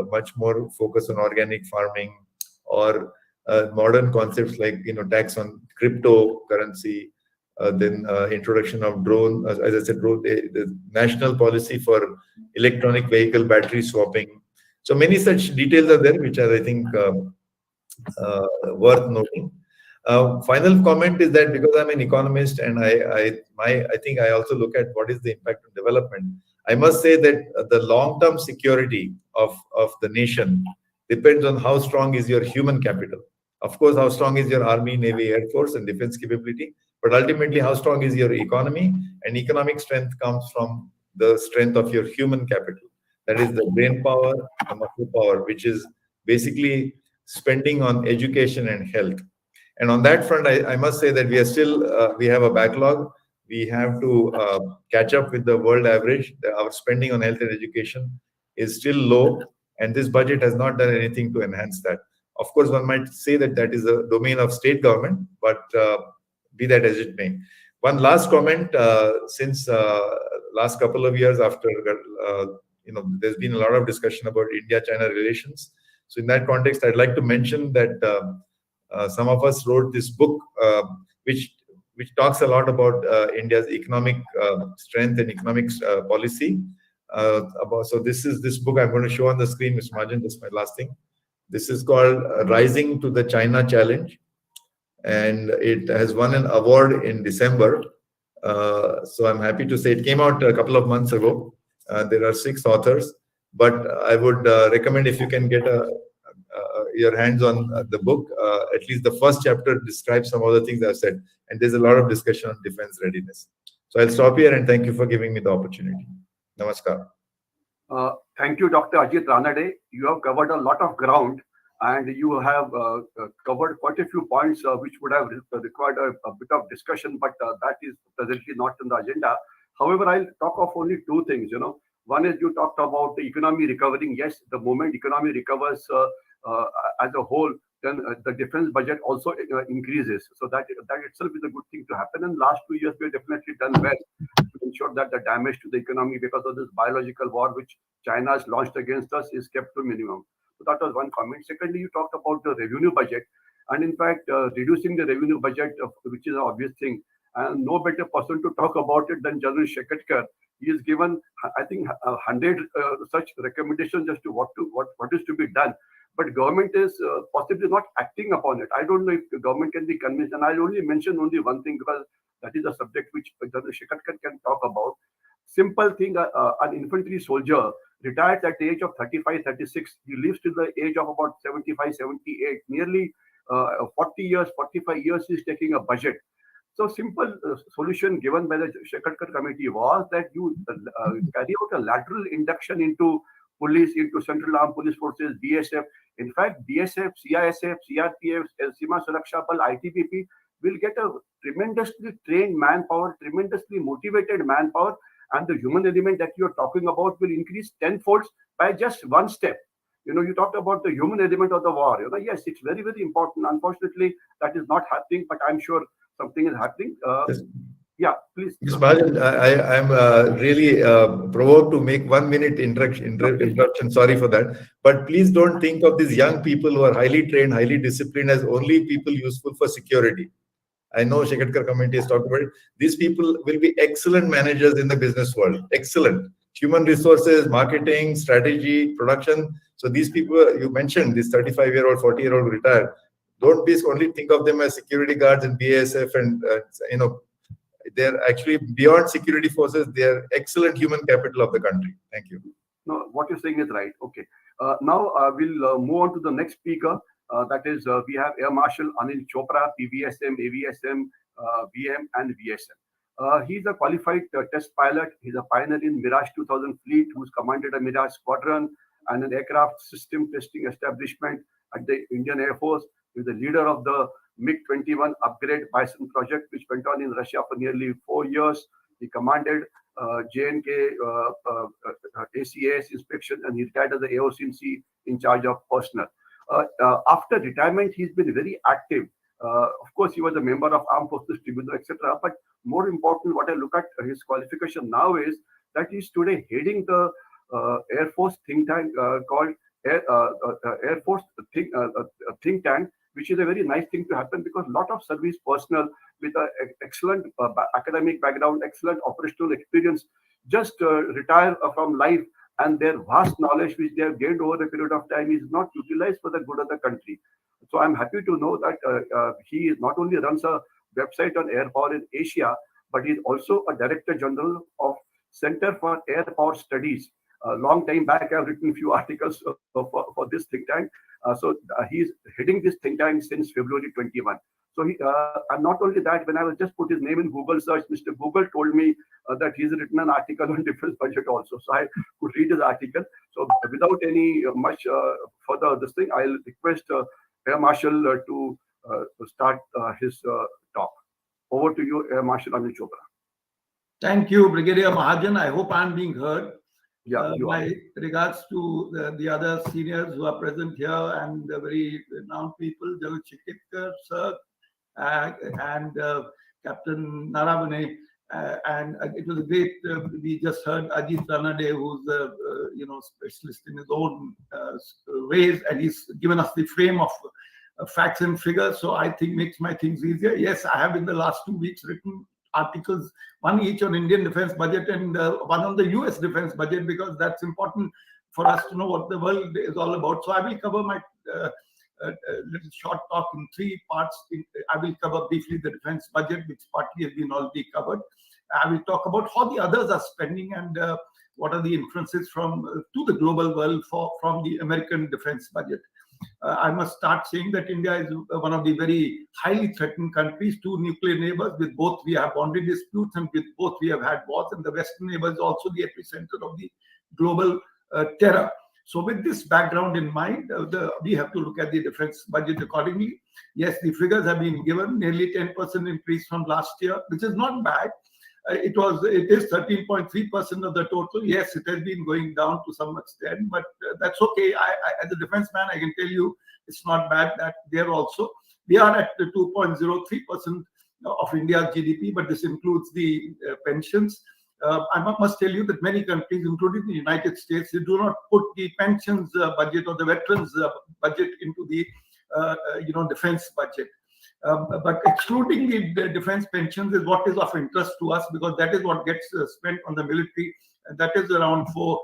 much more focus on organic farming, or modern concepts like tax on cryptocurrency, then introduction of drone, as I said, the national policy for electronic vehicle battery swapping. So many such details are there, which are, I think, worth noting. Final comment is that because I'm an economist and I think I also look at what is the impact on development. I must say that the long-term security of the nation depends on how strong is your human capital. Of course, how strong is your army, navy, air force, and defense capability, but ultimately how strong is your economy, and economic strength comes from the strength of your human capital. That is the brain power, the muscle power, which is basically spending on education and health. And on that front, I must say that we are still, we have a backlog. We have to catch up with the world average. Our spending on health and education is still low, and this budget has not done anything to enhance that. Of course, one might say that that is a domain of state government, but be that as it may. One last comment, since last couple of years after, there's been a lot of discussion about India-China relations. So in that context, I'd like to mention that some of us wrote this book, which talks a lot about India's economic strength and economic policy. So this book I'm going to show on the screen, Mr. Majan, this is my last thing. This is called Rising to the China Challenge, and it has won an award in December. So I'm happy to say it came out a couple of months ago. There are 6 authors, but I would recommend, if you can get your hands on the book, at least the first chapter describes some of the things I've said, and there's a lot of discussion on defense readiness. So I'll stop here and thank you for giving me the opportunity. Namaskar. Thank you, Dr. Ajit Ranade. You have covered a lot of ground, and you have covered quite a few points which would have required a bit of discussion, but that is presently not on the agenda. However, I'll talk of only 2 things. One is you talked about the economy recovering. Yes, the moment economy recovers as a whole, then the defense budget also increases. So that itself is a good thing to happen. And last 2 years, we have definitely done well to ensure that the damage to the economy because of this biological war which China has launched against us is kept to minimum. So that was one comment. Secondly, you talked about the revenue budget. And in fact, reducing the revenue budget, which is an obvious thing, and no better person to talk about it than General Shekatkar. He has given, I think, 100 such recommendations as to what is to be done. But government is possibly not acting upon it. I don't know if the government can be convinced. And I'll only mention only one thing because that is a subject which General Shekatkar can talk about. Simple thing, an infantry soldier retired at the age of 35, 36. He lives to the age of about 75, 78. Nearly 40 years, 45 years he's taking a budget. So simple solution given by the Shekatkar committee was that you carry out a lateral induction into police, into Central Armed Police Forces, BSF. In fact, BSF, CISF, CRPF, Seema Suraksha Bal, ITBP will get a tremendously trained manpower, tremendously motivated manpower, and the human element that you're talking about will increase tenfold by just one step. You talked about the human element of the war. Yes, it's very, very important. Unfortunately, that is not happening, but I'm sure something is happening. Yes. Yeah, please. Mr. Majan, I'm really provoked to make 1 minute interruption. Sorry for that. But please don't think of these young people who are highly trained, highly disciplined as only people useful for security. I know Shekatkar committee has talked about it. These people will be excellent managers in the business world. Excellent. Human resources, marketing, strategy, production. So these people, you mentioned, this 35-year-old, 40-year-old retired. Don't please only think of them as security guards and BASF and, they're actually beyond security forces. They're excellent human capital of the country. Thank you. No, what you're saying is right. Okay. Now we'll move on to the next speaker. That is, we have Air Marshal Anil Chopra, PVSM, AVSM, VM, and VSM. He's a qualified test pilot. He's a pioneer in Mirage 2000 fleet, who's commanded a Mirage squadron and an aircraft system testing establishment at the Indian Air Force. He's the leader of the MiG-21 upgrade Bison project, which went on in Russia for nearly 4 years. He commanded J&K ACAS inspection, and he retired as the AOC in charge of personnel. After retirement, he's been very active. Of course, he was a member of Armed Forces Tribunal, etc. But more important, what I look at his qualification now is that he's today heading the Air Force think tank called Air Force think tank, which is a very nice thing to happen, because a lot of service personnel with an excellent academic background, excellent operational experience, just retire from life, and their vast knowledge which they have gained over a period of time is not utilized for the good of the country. So I'm happy to know that he not only runs a website on air power in Asia, but he's also a Director General of Center for Air Power Studies. A long time back, I've written a few articles for this think tank. So he's heading this think tank since February 21. So and not only that, when I was just put his name in Google search, Mr. Google told me that he's written an article on defense budget also. So I could read his article. So without any much further this thing, I'll request Air Marshal to start his talk. Over to you, Air Marshal Anil Chopra. Thank you, Brigadier Mahajan. I hope I'm being heard. Yeah, my regards to the other seniors who are present here and the very renowned people, General Chikitkar, sir, and Captain Naravane. And it was great. We just heard Ajit Ranade, who's a specialist in his own ways, and he's given us the frame of facts and figures. So I think makes my things easier. Yes, I have in the last 2 weeks written articles, one each on Indian defense budget and one on the US defense budget, because that's important for us to know what the world is all about. So I will cover my little short talk in 3 parts. I will cover briefly the defense budget, which partly has been already covered. I will talk about how the others are spending and what are the inferences from to the global world from the American defense budget. I must start saying that India is one of the very highly threatened countries, 2 nuclear neighbors. With both we have boundary disputes, and with both we have had wars, and the Western neighbor is also the epicenter of the global terror. So with this background in mind, we have to look at the defense budget accordingly. Yes, the figures have been given, nearly 10% increase from last year, which is not bad. It is 13.3% of the total. Yes, it has been going down to some extent, but that's okay. As a defense man, I can tell you it's not bad that there also. We are at the 2.03% of India's GDP, but this includes the pensions. I must tell you that many countries, including the United States, they do not put the pensions budget or the veterans budget into the defense budget. But excluding the defense pensions is what is of interest to us, because that is what gets spent on the military. That is around 4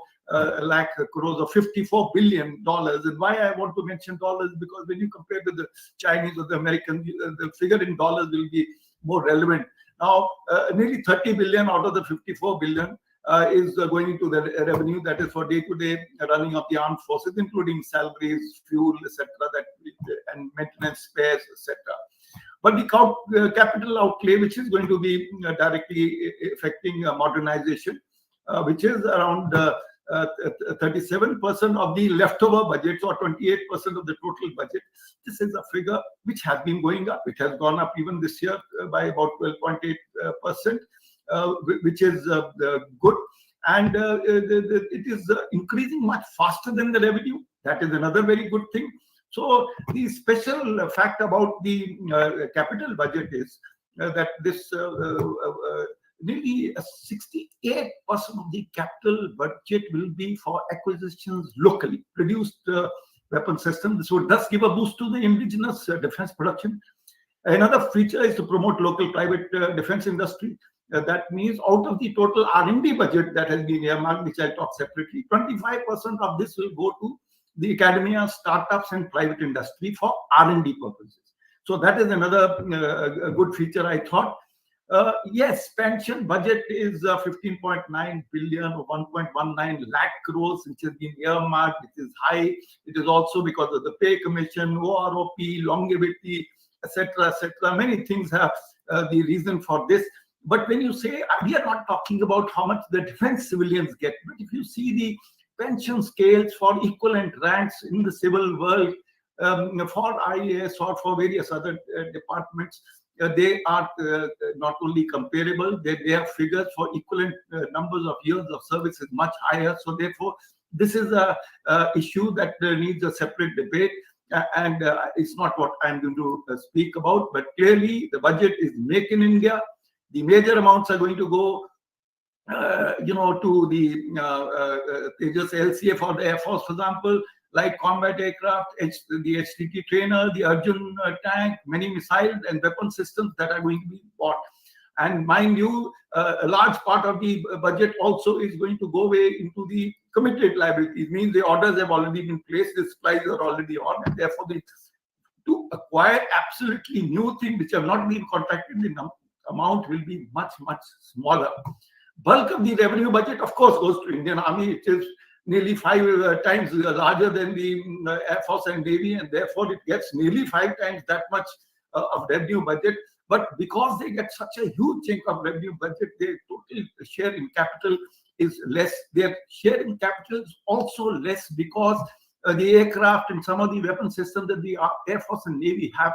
lakh crores or $54 billion. And why I want to mention dollars, because when you compare with the Chinese or the Americans, the figure in dollars will be more relevant. Now, nearly 30 billion out of the 54 billion is going into the revenue that is for day-to-day running of the armed forces, including salaries, fuel, etc., and maintenance spares, etc. But the capital outlay, which is going to be directly affecting modernization, which is around 37% of the leftover budget, or 28% of the total budget. This is a figure which has been going up. It has gone up even this year by about 12.8%, which is good. And it is increasing much faster than the revenue. That is another very good thing. So the special fact about the capital budget is that this nearly 68% of the capital budget will be for acquisitions locally produced weapon systems. So it does give a boost to the indigenous defense production. Another feature is to promote local private defense industry. That means out of the total R&D budget that has been earmarked, which I'll talk separately, 25% of this will go to the academia, startups, and private industry for R&D purposes. So that is another good feature, I thought. Yes, pension budget is 15.9 billion or 1.19 lakh crores, which has been earmarked, which is high. It is also because of the pay commission, OROP, longevity, etc., etc. Many things have the reason for this. But when you say, we are not talking about how much the defense civilians get, but if you see the pension scales for equivalent ranks in the civil world, for IAS or for various other departments, they are not only comparable, they have figures for equivalent numbers of years of service is much higher. So therefore, this is a issue that needs a separate debate. And it's not what I'm going to speak about, but clearly the budget is Make in India. The major amounts are going to go, to the Tejas LCA for the Air Force, for example, like combat aircraft, the HTT trainer, the Arjun tank, many missiles and weapon systems that are going to be bought. And mind you, a large part of the budget also is going to go away into the committed liabilities. Means the orders have already been placed, the supplies are already on, and therefore to acquire absolutely new things which have not been contracted, the amount will be much, much smaller. Bulk of the revenue budget, of course, goes to Indian Army. It is nearly 5 times larger than the Air Force and Navy, and therefore it gets nearly 5 times that much of revenue budget. But because they get such a huge chunk of revenue budget, their total share in capital is less. Their share in capital is also less because the aircraft and some of the weapon systems that the Air Force and Navy have,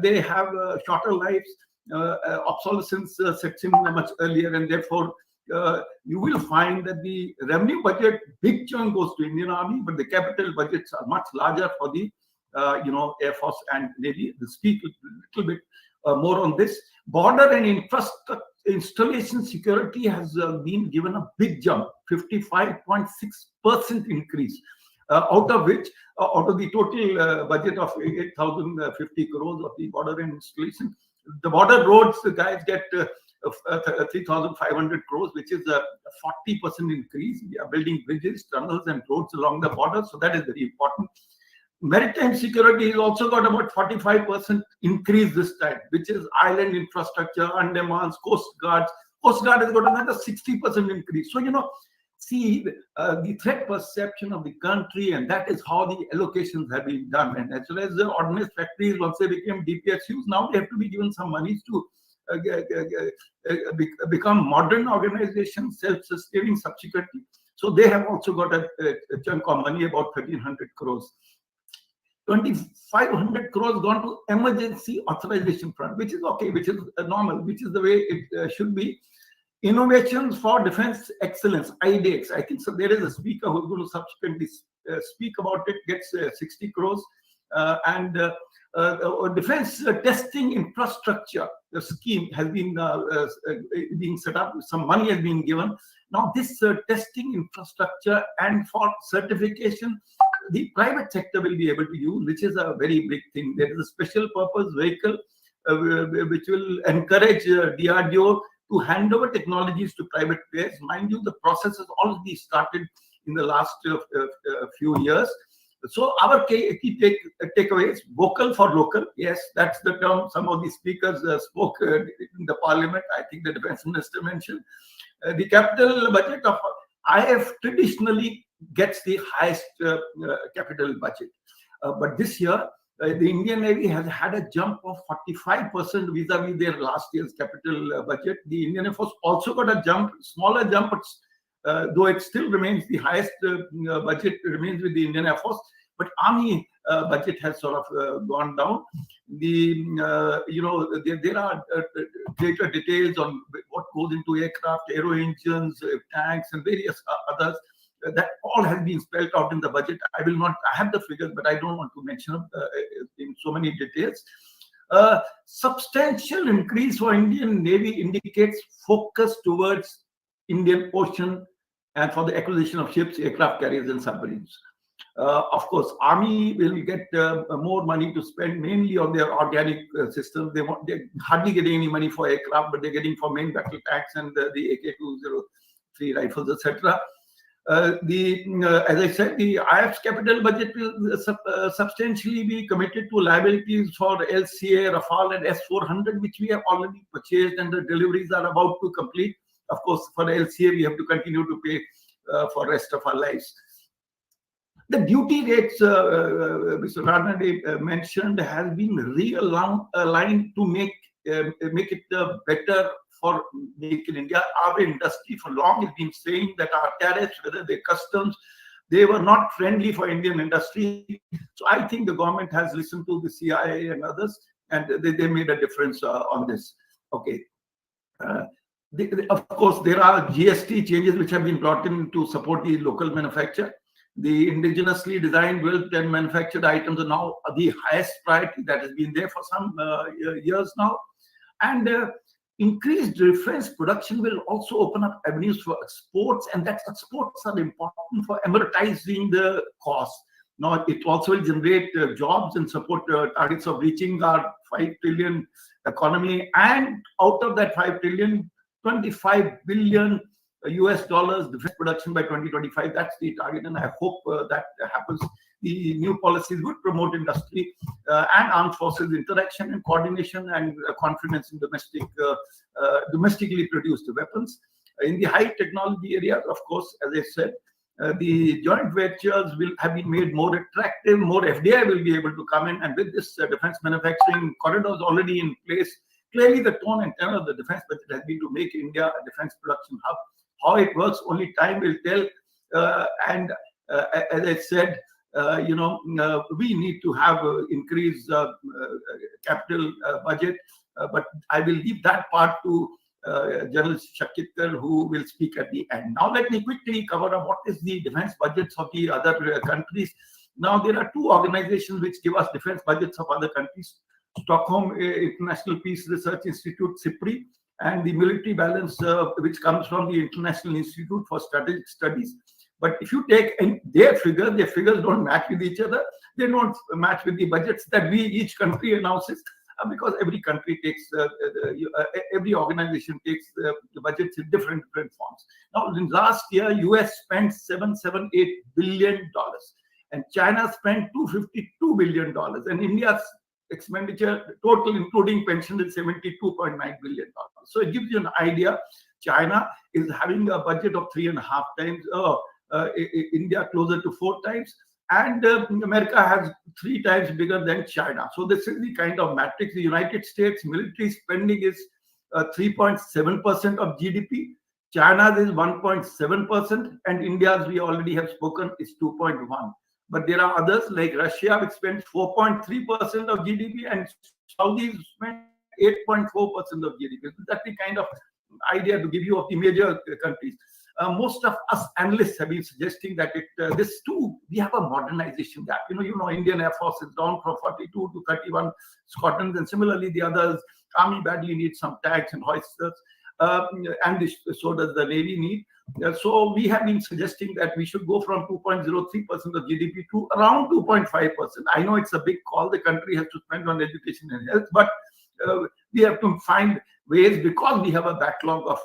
they have shorter lives. Obsolescence sets in much earlier, and therefore you will find that the revenue budget, big chunk goes to Indian Army, but the capital budgets are much larger for the Air Force and Navy. We'll speak a little bit more on this. Border and infrastructure installation security has been given a big jump, 55.6% increase, out of which, out of the total budget of 8,050 crores of the border and installation, the border roads, the guys get 3,500 crores, which is a 40% increase. We are building bridges, tunnels, and roads along the border, so that is very important. Maritime security has also got about 45% increase this time, which is island infrastructure, Andamans, Coast Guards. Coast Guard has got another 60% increase. So, see the threat perception of the country, and that is how the allocations have been done. And as well as the ordnance factories, once they became DPSUs, now they have to be given some money to become modern organizations, self-sustaining subsequently. So they have also got a chunk of money, about 1,300 crores. 2,500 crores gone to emergency authorization fund, which is okay, which is normal, which is the way it should be. Innovations for Defense Excellence, IDEX. I think so. There is a speaker who's going to subsequently speak about it, gets 60 crores. And defense testing infrastructure, the scheme has been being set up. Some money has been given. Now this testing infrastructure and for certification, the private sector will be able to use, which is a very big thing. There is a special purpose vehicle which will encourage DRDO to hand over technologies to private players. Mind you, the process has already started in the last few years. So our key takeaways: vocal for local. Yes, that's the term some of the speakers spoke in the parliament. I think the defense minister mentioned. The capital budget of IF traditionally gets the highest capital budget. But this year, the Indian Navy has had a jump of 45% vis-a-vis their last year's capital budget. The Indian Air Force also got a jump, smaller jump, but though it still remains the highest budget remains with the Indian Air Force. But Army budget has sort of gone down. There are greater details on what goes into aircraft, aero engines, tanks, and various others. That all has been spelled out in the budget. I will not, I have the figures, but I don't want to mention them in so many details. Substantial increase for Indian Navy indicates focus towards Indian Ocean and for the acquisition of ships, aircraft carriers, and submarines. Of course, Army will get more money to spend mainly on their organic systems. They're hardly getting any money for aircraft, but they're getting for main battle tanks and the AK-203 rifles, etc. As I said, the IF's capital budget will substantially be committed to liabilities for LCA, Rafale, and S-400, which we have already purchased, and the deliveries are about to complete. Of course, for the LCA, we have to continue to pay for the rest of our lives. The duty rates, Mr. Ranade mentioned, has been realigned to make it better for Make in India. Our industry for long has been saying that our tariffs, whether they're customs, they were not friendly for Indian industry. So I think the government has listened to the CIA and others, and they made a difference on this. Okay. Of course, there are GST changes which have been brought in to support the local manufacture. The indigenously designed, built, and manufactured items are now the highest priority that has been there for some years now. And increased defense production will also open up avenues for exports, and that exports are important for amortizing the cost. Now, it also will generate jobs and support targets of reaching our 5 trillion economy, and out of that 5 trillion, 25 billion US dollars defense production by 2025. That's the target, and I hope that happens. The new policies would promote industry and armed forces interaction and coordination and confidence in domestically produced weapons. In the high technology areas, of course, as I said, the joint ventures will have been made more attractive. More FDI will be able to come in, and with this defense manufacturing corridors already in place, clearly the tone and tenor of the defense budget has been to make India a defense production hub. How it works, only time will tell. And as I said, we need to have increased capital budget, but I will leave that part to General Shakti, who will speak at the end. Now, let me quickly cover up what is the defense budgets of the other countries. Now, there are two organizations which give us defense budgets of other countries: Stockholm International Peace Research Institute, SIPRI, and the military balance, which comes from the International Institute for Strategic Studies. But if you take their figures don't match with each other. They don't match with the budgets that each country announces, because every country takes, every organization takes the budgets in different forms. Now, in last year, US spent $778 billion, and China spent $252 billion, and India's expenditure total including pension is $72.9 billion. So it gives you an idea. China is having a budget of 3.5 times, India closer to 4 times, and America has 3 times bigger than China. So this is the kind of matrix. The United States military spending is 3.7% of GDP. China's is 1.7%, and India's, we already have spoken, is 2.1%. But there are others like Russia, which spends 4.3% of GDP, and Saudis spend 8.4% of GDP. So that's the kind of idea to give you of the major countries. Most of us analysts have been suggesting that this too, we have a modernization gap. Indian Air Force is down from 42 to 31 squadrons, and similarly the others. Army badly needs some tanks and hoisters, and so does the Navy need. So we have been suggesting that we should go from 2.03% of GDP to around 2.5%. I know it's a big call. The country has to spend on education and health, but we have to find ways, because we have a backlog of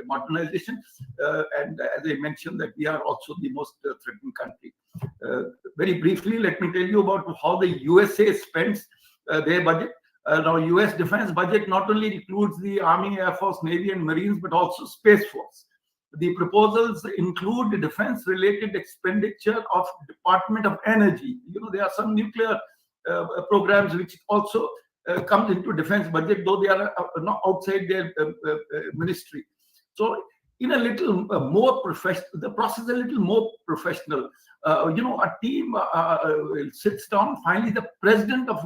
modernization, and as I mentioned, that we are also the most threatened country. Very briefly, let me tell you about how the USA spends their budget. Now, US defense budget not only includes the Army, Air Force, Navy, and Marines, but also Space Force. The proposals include the defense-related expenditure of Department of Energy. There are some nuclear programs which also comes into defense budget, though they are not outside their ministry. So, in a little more professional, the process is a little more professional. A team sits down. Finally, the president of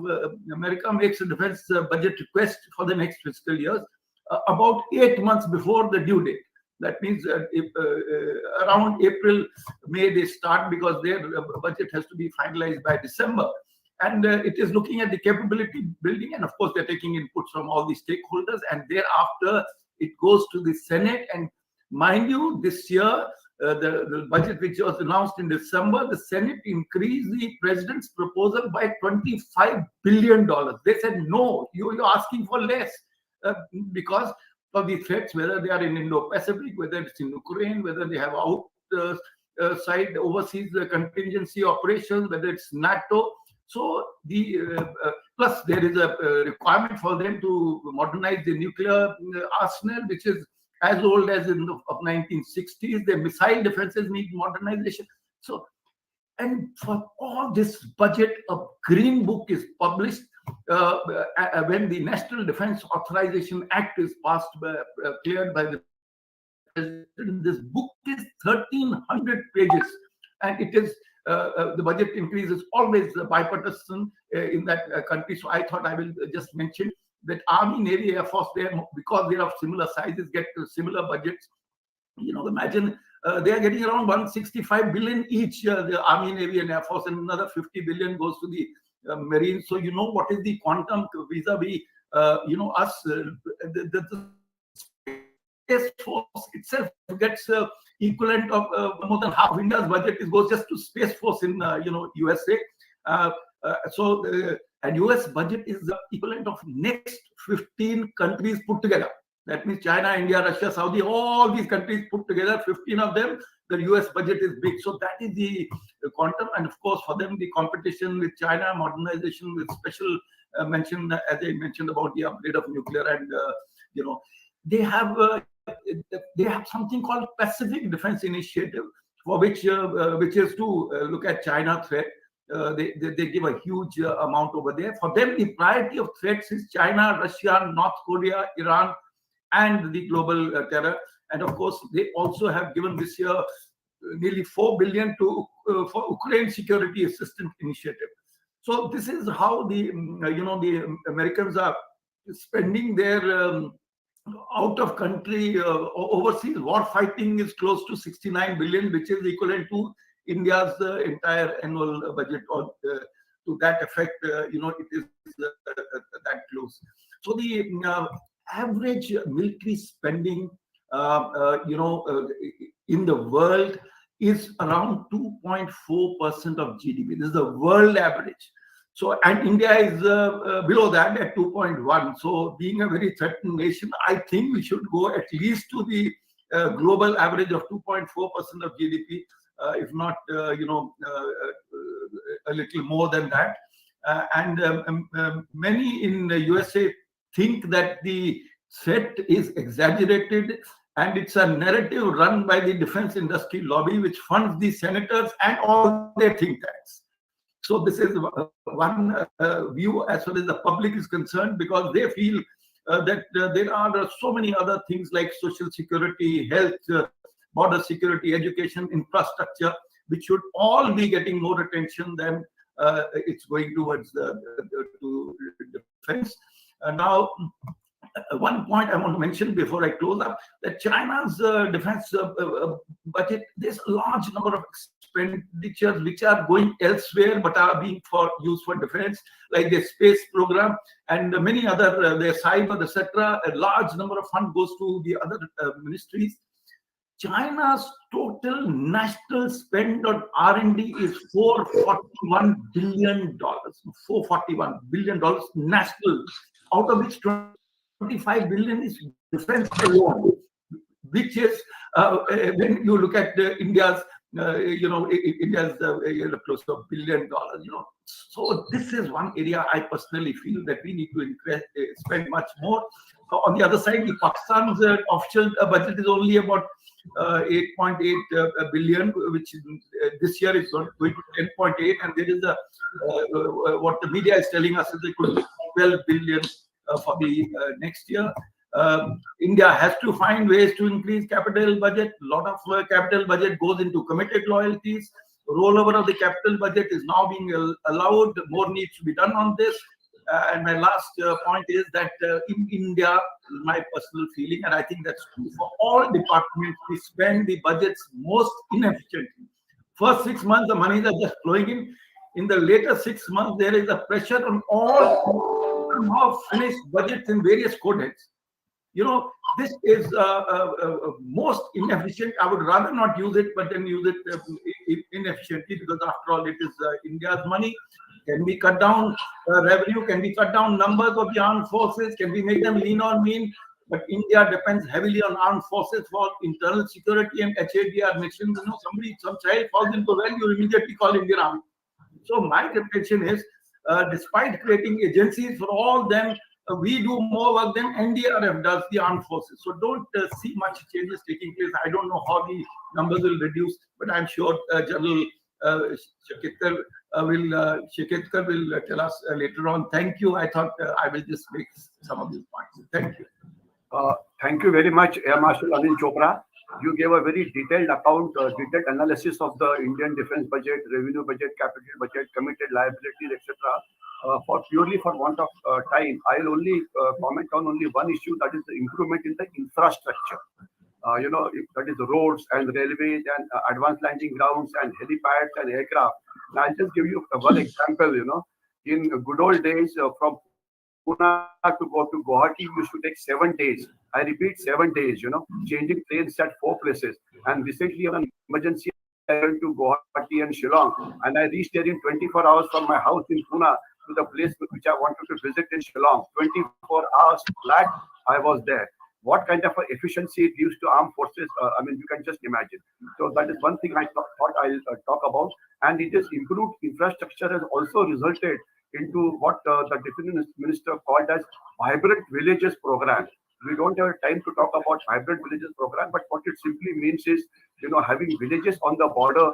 America makes a defense budget request for the next fiscal years about 8 months before the due date. That means around April, May they start, because their budget has to be finalized by December. And it is looking at the capability building, and of course they're taking inputs from all the stakeholders, and thereafter it goes to the Senate. And mind you, this year, the budget which was announced in December, the Senate increased the president's proposal by $25 billion. They said, no, you're asking for less, because of the threats, whether they are in Indo-Pacific, whether it's in Ukraine, whether they have side, overseas contingency operations, whether it's NATO. So plus there is a requirement for them to modernize the nuclear arsenal, which is as old as in the 1960s. The missile defenses need modernization. So, and for all this budget, a green book is published when the National Defense Authorization Act is passed, cleared by the president. This book is 1,300 pages, and it is the budget increase is always bipartisan in that country. So I thought I will just mention that Army, Navy, Air Force, because they are of similar sizes, get similar budgets. You know, imagine they are getting around 165 billion each, the Army, Navy, and Air Force, and another 50 billion goes to the Marines. So you know what is the quantum vis-a-vis, us. The Space Force itself gets equivalent of more than half of India's budget goes just to Space Force in USA. And US budget is the equivalent of next 15 countries put together. That means China, India, Russia, Saudi, all these countries put together, 15 of them, the US budget is big. So that is the quantum. And of course, for them, the competition with China, modernization with special mention, as I mentioned about the upgrade of nuclear, and they have something called Pacific Defense Initiative, for which is to look at China threat. They give a huge amount over there. For them, the priority of threats is China, Russia, North Korea, Iran, and the global terror. And of course, they also have given this year nearly 4 billion for Ukraine Security Assistance Initiative. So this is how the Americans are spending their out of country overseas war fighting is close to 69 billion, which is equivalent to India's entire annual budget, or to that effect. It is that close. So the average military spending in the world is around 2.4% of GDP. This is the world average. So, and India is below that at 2.1. So, being a very threatened nation, I think we should go at least to the global average of 2.4% of GDP, if not, a little more than that. Many in the USA think that the threat is exaggerated, and it's a narrative run by the defense industry lobby, which funds the senators and all their think tanks. So this is one view as far as the public is concerned, because they feel that there are so many other things like social security, health, border security, education, infrastructure, which should all be getting more attention than it's going towards to defense. Now, one point I want to mention before I close up, that China's defense budget, there's a large number of expenditures which are going elsewhere but are being used for defense, like the space program and many other, their cyber, etc. A large number of funds goes to the other ministries. China's total national spend on R&D is $441 billion. $441 billion national, out of which 25 billion is defense alone, which is when you look at India's, India's close to $1 billion. So this is one area I personally feel that we need to spend much more. On the other side, the Pakistan's official budget is only about 8.8 billion, which this year is going to 10.8, and there is what the media is telling us is it could be 12 billion for the next year. India has to find ways to increase capital budget. A lot of capital budget goes into committed loyalties. Rollover of the capital budget is now being allowed. More needs to be done on this. And my last point is that in India, my personal feeling, and I think that's true for all departments, we spend the budgets most inefficiently. First 6 months, the monies are just flowing in. In the later 6 months, there is a pressure on all somehow finished budgets in various codex. This is most inefficient. I would rather not use it, but then use it inefficiently, because after all, it is India's money. Can we cut down revenue? Can we cut down numbers of the armed forces? Can we make them lean or mean? But India depends heavily on armed forces for internal security and HADR mission. Some child falls into well, you immediately call Indian Army. So my reflection is, despite creating agencies for all them, we do more work than NDRF does, the armed forces. So don't see much changes taking place. I don't know how the numbers will reduce, but I'm sure General Shakti will tell us later on. Thank you. I thought I will just make some of these points. Thank you. Thank you very much, Air Marshal Anil Chopra. You gave a very detailed account, detailed analysis of the Indian defense budget, revenue budget, capital budget, committed liabilities, etc. Purely for want of time, I'll only comment on only one issue, that is the improvement in the infrastructure. That is roads and railways and advanced landing grounds and helipads and aircraft. And I'll just give you one example. In good old days, from Pune to go to Guwahati used to take 7 days. I repeat, 7 days, changing trains at 4 places. And recently on an emergency, I went to Guwahati and Shillong, and I reached there in 24 hours from my house in Pune to the place which I wanted to visit in Shillong. 24 hours flat, I was there. What kind of efficiency it gives to armed forces, you can just imagine. So that is one thing I thought I'll talk about. And it is improved infrastructure has also resulted into what the Defense Minister called as Vibrant Villages Program. We don't have time to talk about Vibrant Villages Program, but what it simply means is, having villages on the border,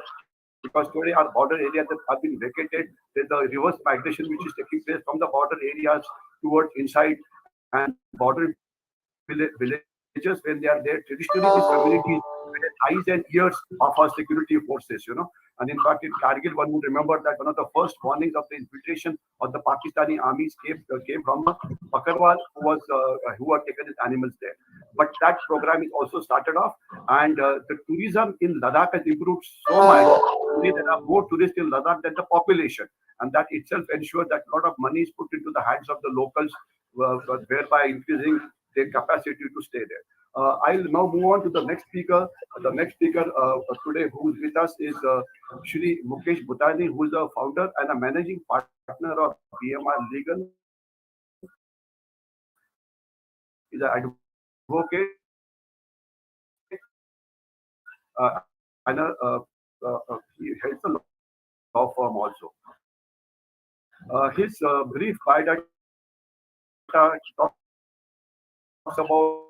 because today our border areas have been vacated. There's a reverse migration which is taking place from the border areas towards inside, and border villages, when they are there, traditionally these communities were the eyes and ears of our security forces, And in fact, in Kargil, one would remember that one of the first warnings of the infiltration of the Pakistani armies came from Bakarwal, who had taken his animals there. But that program is also started off, and the tourism in Ladakh has improved so much. Today, there are more tourists in Ladakh than the population, and that itself ensures that a lot of money is put into the hands of the locals, thereby increasing their capacity to stay there. I'll now move on to the next speaker. The next speaker today who is with us is Shri Mukesh Bhutani, who is a founder and a managing partner of BMR Legal. He's an advocate and he heads a law firm also. His brief biodata talks about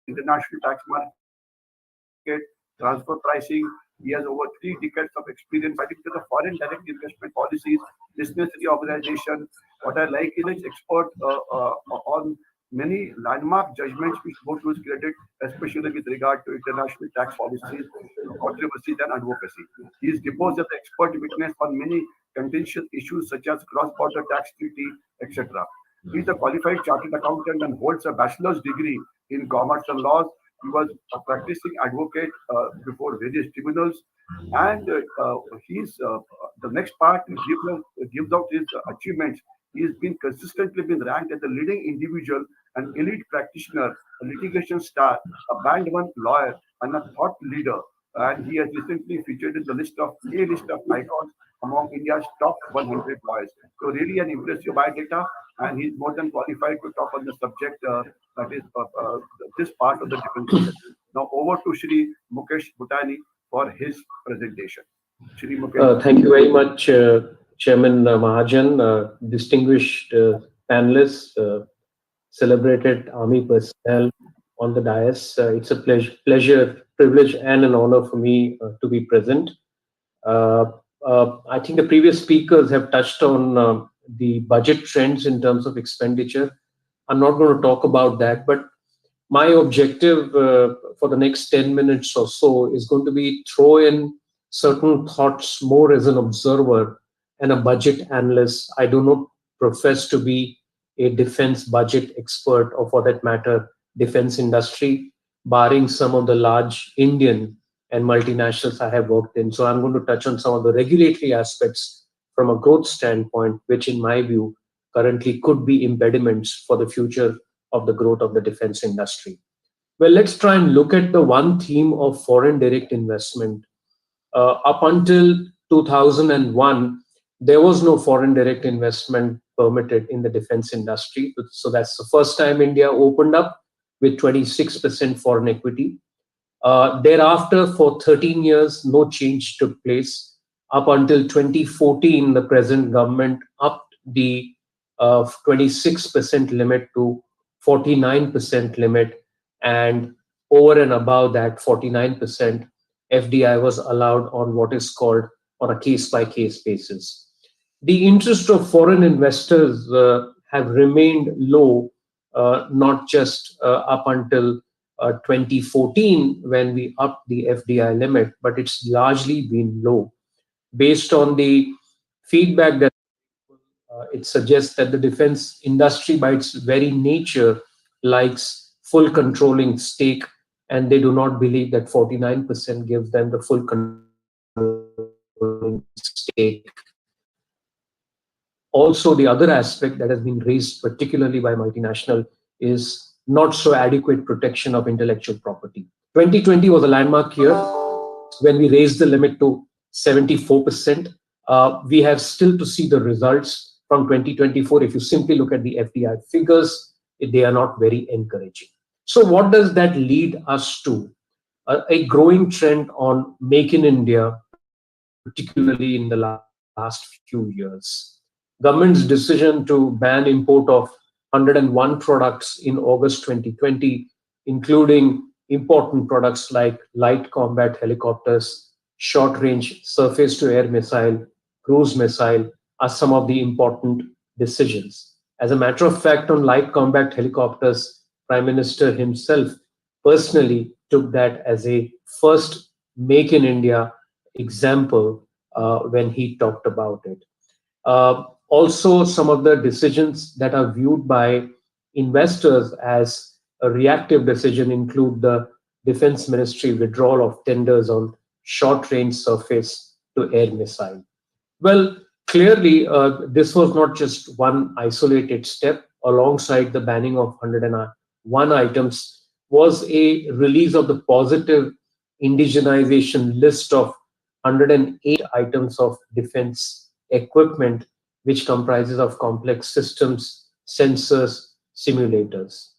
international tax market, transfer pricing. He has over 3 decades of experience fighting to the foreign direct investment policies, business reorganization. What I like is his expert on many landmark judgments which go to his credit, especially with regard to international tax policies, controversies, and advocacy. He is deposed as an expert witness on many contentious issues such as cross-border tax treaty, etc. He is a qualified chartered accountant and holds a bachelor's degree in commerce and laws. He was a practicing advocate before various tribunals, and he's the next part gives out his achievements. He has consistently been ranked as a leading individual, an elite practitioner, a litigation star, a band one lawyer, and a thought leader. And he has recently featured in the list of icons among India's top 100 lawyers. So really an impressive biodata, and he's more than qualified to talk on the subject that is this part of the defense industry. Now over to Shri Mukesh Bhutani for his presentation. Shri Mukesh. Thank you very much, Chairman Mahajan, distinguished panelists, celebrated army personnel on the dais. It's a pleasure, privilege, and an honor for me to be present. I think the previous speakers have touched on the budget trends in terms of expenditure. I'm not going to talk about that, but my objective for the next 10 minutes or so is going to be throw in certain thoughts more as an observer and a budget analyst. I do not profess to be a defense budget expert, or for that matter, defense industry, barring some of the large Indian and multinationals I have worked in. So I'm going to touch on some of the regulatory aspects from a growth standpoint, which in my view currently could be impediments for the future of the growth of the defense industry. Well, let's try and look at the one theme of foreign direct investment. Up until 2001, there was no foreign direct investment permitted in the defense industry. So that's the first time India opened up with 26% foreign equity. Thereafter, for 13 years, no change took place. Up until 2014, the present government upped the 26% limit to 49% limit, and over and above that 49%, FDI was allowed on what is called on a case-by-case basis. The interest of foreign investors have remained low, not just up until 2014 when we upped the FDI limit, but it's largely been low. Based on the feedback that it suggests that the defense industry by its very nature likes full controlling stake, and they do not believe that 49% gives them the full controlling stake. Also, the other aspect that has been raised particularly by multinational is not so adequate protection of intellectual property. 2020 was a landmark year when we raised the limit to 74%. We have still to see the results from 2024. If you simply look at the FDI figures, they are not very encouraging. So what does that lead us to? A growing trend on Make in India, particularly in the last few years. Government's decision to ban import of 101 products in August 2020, including important products like light combat helicopters, short-range surface-to-air missile, cruise missile, are some of the important decisions. As a matter of fact, on light combat helicopters, Prime Minister himself personally took that as a first Make in India example when he talked about it. Also, some of the decisions that are viewed by investors as a reactive decision include the Defense Ministry withdrawal of tenders on short-range surface-to-air missile. Well, clearly, this was not just one isolated step. Alongside the banning of 101 items was a release of the positive indigenization list of 108 items of defense equipment, which comprises of complex systems, sensors, simulators.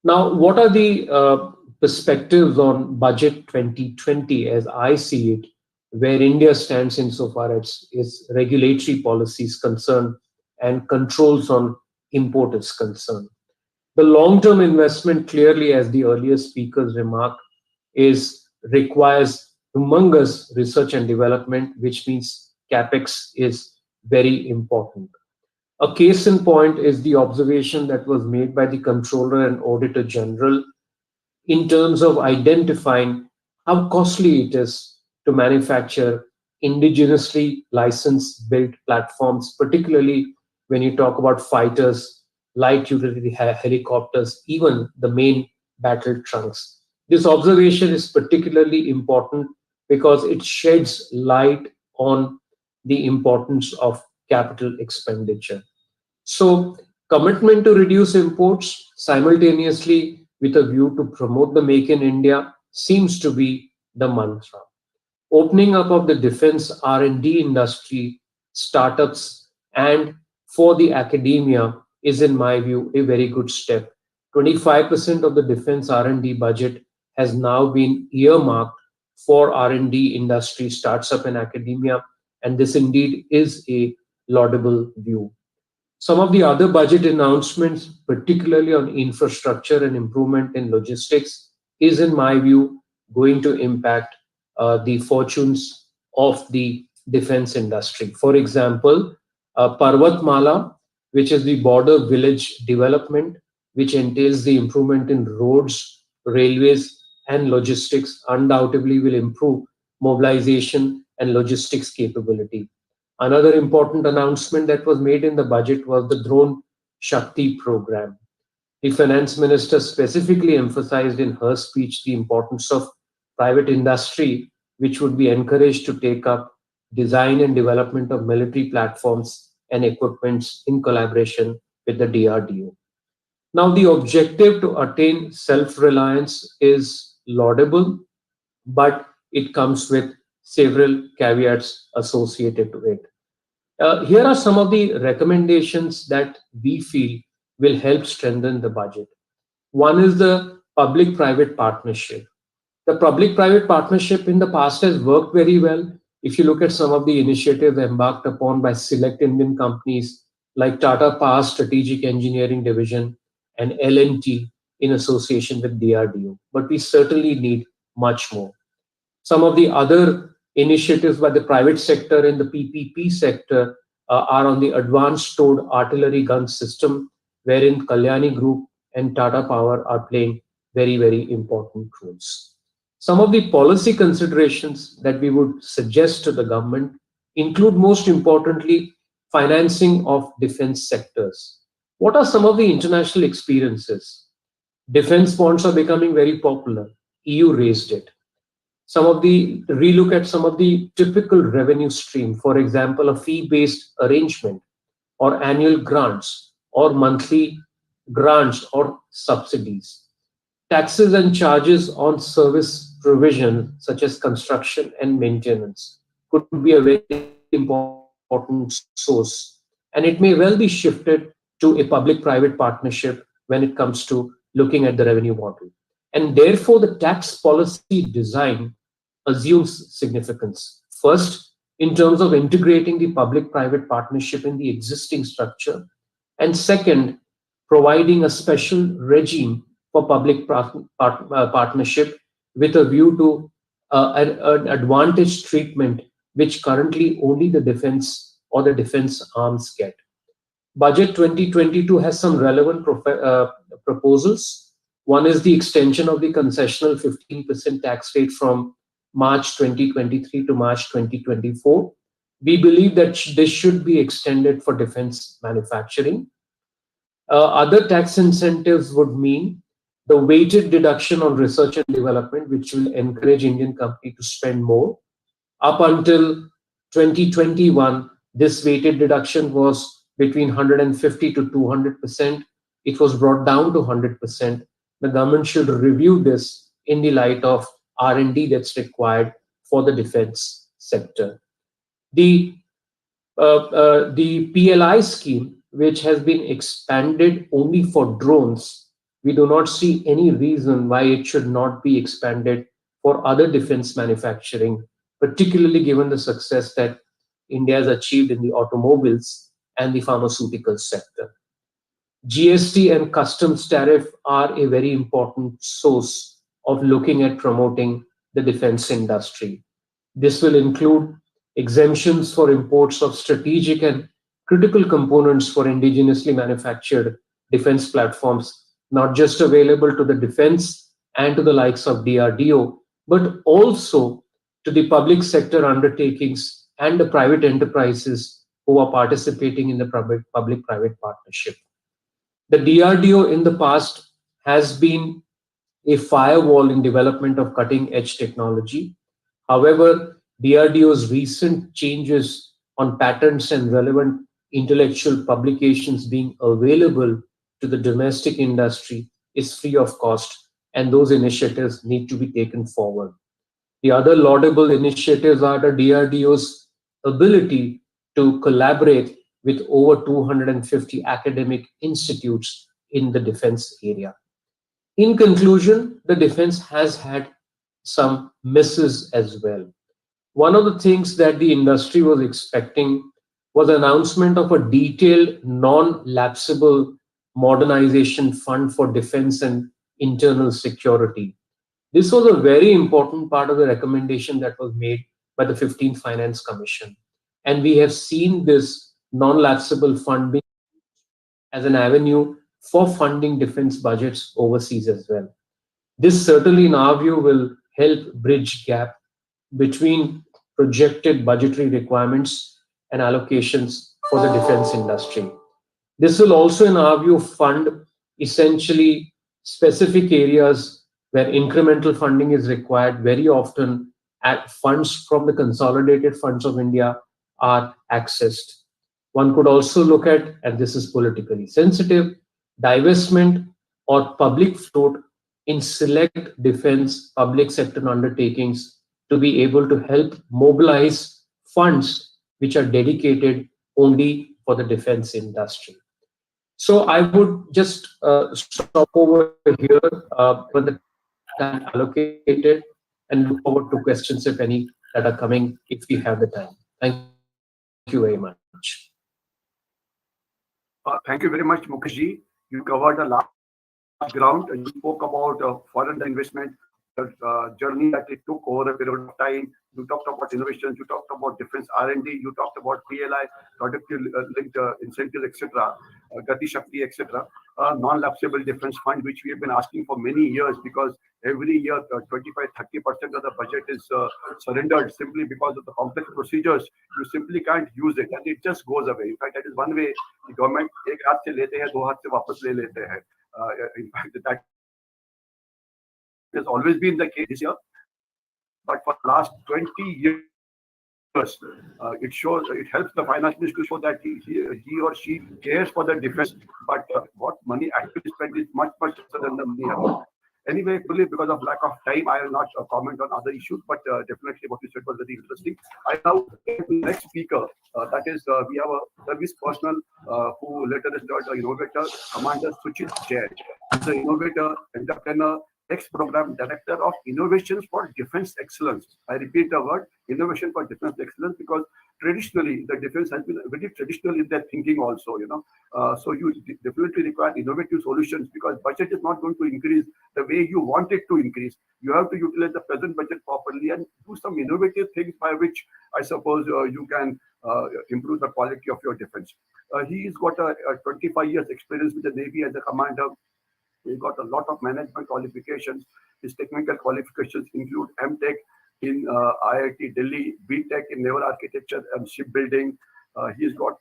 Now, what are the perspectives on Budget 2020 as I see it, where India stands insofar as its regulatory policy is concerned and controls on import is concerned? The long-term investment, clearly, as the earlier speakers remarked, requires humongous research and development, which means CapEx is very important. A case in point is the observation that was made by the Controller and Auditor General in terms of identifying how costly it is to manufacture indigenously licensed built platforms, particularly when you talk about fighters, light utility helicopters, even the main battle trunks. This observation is particularly important because it sheds light on the importance of capital expenditure. So, commitment to reduce imports simultaneously with a view to promote the Make in India seems to be the mantra. Opening up of the defense R&D industry, startups, and for the academia is, in my view, a very good step. 25% of the defense R&D budget has now been earmarked for R&D industry, startups, and academia, and this indeed is a laudable view. Some of the other budget announcements, particularly on infrastructure and improvement in logistics, is, in my view, going to impact the fortunes of the defense industry. For example, Parvatmala, which is the border village development, which entails the improvement in roads, railways, and logistics, undoubtedly will improve mobilization and logistics capability. Another important announcement that was made in the budget was the drone Shakti program. The finance minister specifically emphasized in her speech the importance of private industry, which would be encouraged to take up design and development of military platforms and equipments in collaboration with the DRDO. Now, the objective to attain self-reliance is laudable, but it comes with several caveats associated to it. Here are some of the recommendations that we feel will help strengthen the budget. One is the public-private partnership. The public-private partnership in the past has worked very well. If you look at some of the initiatives embarked upon by select Indian companies like Tata Power Strategic Engineering Division and L&T in association with DRDO, but we certainly need much more. Some of the other initiatives by the private sector in the PPP sector are on the Advanced Towed Artillery Gun System, wherein Kalyani Group and Tata Power are playing very, very important roles. Some of the policy considerations that we would suggest to the government include, most importantly, financing of defense sectors. What are some of the international experiences? Defense bonds are becoming very popular. EU raised it. Relook at some of the typical revenue stream, for example, a fee-based arrangement or annual grants or monthly grants or subsidies. Taxes and charges on service provision such as construction and maintenance could be a very important source, and it may well be shifted to a public-private partnership when it comes to looking at the revenue model. And therefore, the tax policy design assumes significance. First, in terms of integrating the public-private partnership in the existing structure, and second, providing a special regime for public partnership with a view to an advantage treatment which currently only the defense or the defense arms get. Budget 2022 has some relevant proposals. One is the extension of the concessional 15% tax rate from March 2023 to March 2024. We believe that this should be extended for defense manufacturing. Other tax incentives would mean the weighted deduction on research and development, which will encourage Indian companies to spend more. Up until 2021, this weighted deduction was between 150 to 200%. It was brought down to 100%. The government should review this in the light of R&D that's required for the defense sector. The PLI scheme, which has been expanded only for drones, we do not see any reason why it should not be expanded for other defense manufacturing, particularly given the success that India has achieved in the automobiles and the pharmaceutical sector. GST and customs tariff are a very important source of looking at promoting the defense industry. This will include exemptions for imports of strategic and critical components for indigenously manufactured defense platforms, not just available to the defense and to the likes of DRDO, but also to the public sector undertakings and the private enterprises who are participating in the public-private partnership. The DRDO in the past has been a firewall in development of cutting-edge technology. However, DRDO's recent changes on patents and relevant intellectual publications being available to the domestic industry is free of cost, and those initiatives need to be taken forward. The other laudable initiatives are the DRDO's ability to collaborate with over 250 academic institutes in the defense area. In conclusion, the defense has had some misses as well. One of the things that the industry was expecting was the announcement of a detailed, non-lapsable modernization fund for defense and internal security. This was a very important part of the recommendation that was made by the 15th Finance Commission. And we have seen this non-lapsable fund being as an avenue for funding defense budgets overseas as well. This certainly, in our view, will help bridge gap between projected budgetary requirements and allocations for the defense industry. This will also, in our view, fund essentially specific areas where incremental funding is required. Very often, funds from the consolidated funds of India are accessed. One could also look at, and this is politically sensitive, divestment or public float in select defense public sector undertakings to be able to help mobilize funds which are dedicated only for the defense industry. So I would just stop over here with the time allocated and look forward to questions, if any, that are coming if we have the time. Thank you very much. Thank you very much, Mukeshji. You covered a large ground. You spoke about foreign investment, journey that it took over a period of time. You talked about innovations. You talked about defense R&D. You talked about PLI, productive linked incentives, etc. Gati Shakti, etc. Non-lapsable defense fund, which we have been asking for many years, because every year 25-30% of the budget is surrendered simply because of the complex procedures. You simply can't use it, and it just goes away. In fact, that is one way the government एक हाथ से लेते हैं, दो हाथ से वापस ले लेते हैं. In fact, that has always been the case this year, but for the last 20 years, it shows, it helps the finance minister to show that he or she cares for the defense, but what money actually spent is much lesser than the money amount. Anyway, fully because of lack of time, I will not comment on other issues, but definitely what you said was very interesting. I now get to the next speaker. That is, we have a service personnel who later is called the innovator, Commander Suchit Jain. He's an innovator, entrepreneur, ex-program director of innovations for defense excellence. I repeat the word innovation for defense excellence, because traditionally the defense has been very traditional in their thinking also, so you definitely require innovative solutions, because budget is not going to increase the way you want it to increase. You have to utilize the present budget properly and do some innovative things by which I suppose you can improve the quality of your defense. He's got a 25 years experience with the Navy as a commander. He got a lot of management qualifications. His technical qualifications include MTech in IIT Delhi, BTech in Naval Architecture and Shipbuilding. He's got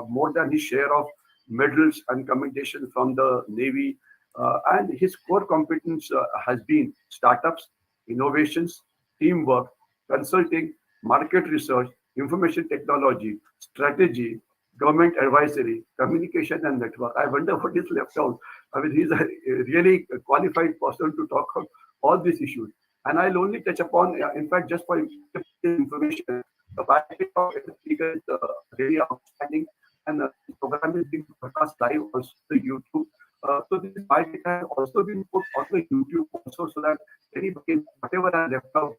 more than his share of medals and commendations from the Navy. And his core competence has been startups, innovations, teamwork, consulting, market research, information technology, strategy, government advisory, communication and network. I wonder what is left out. I mean, he's a really qualified person to talk about all these issues. And I'll only touch upon, in fact, just for information, the biography of the speaker is really outstanding, and the program is being broadcast live on the YouTube. So this biography has also been put on the YouTube also, so that anybody, whatever I left out,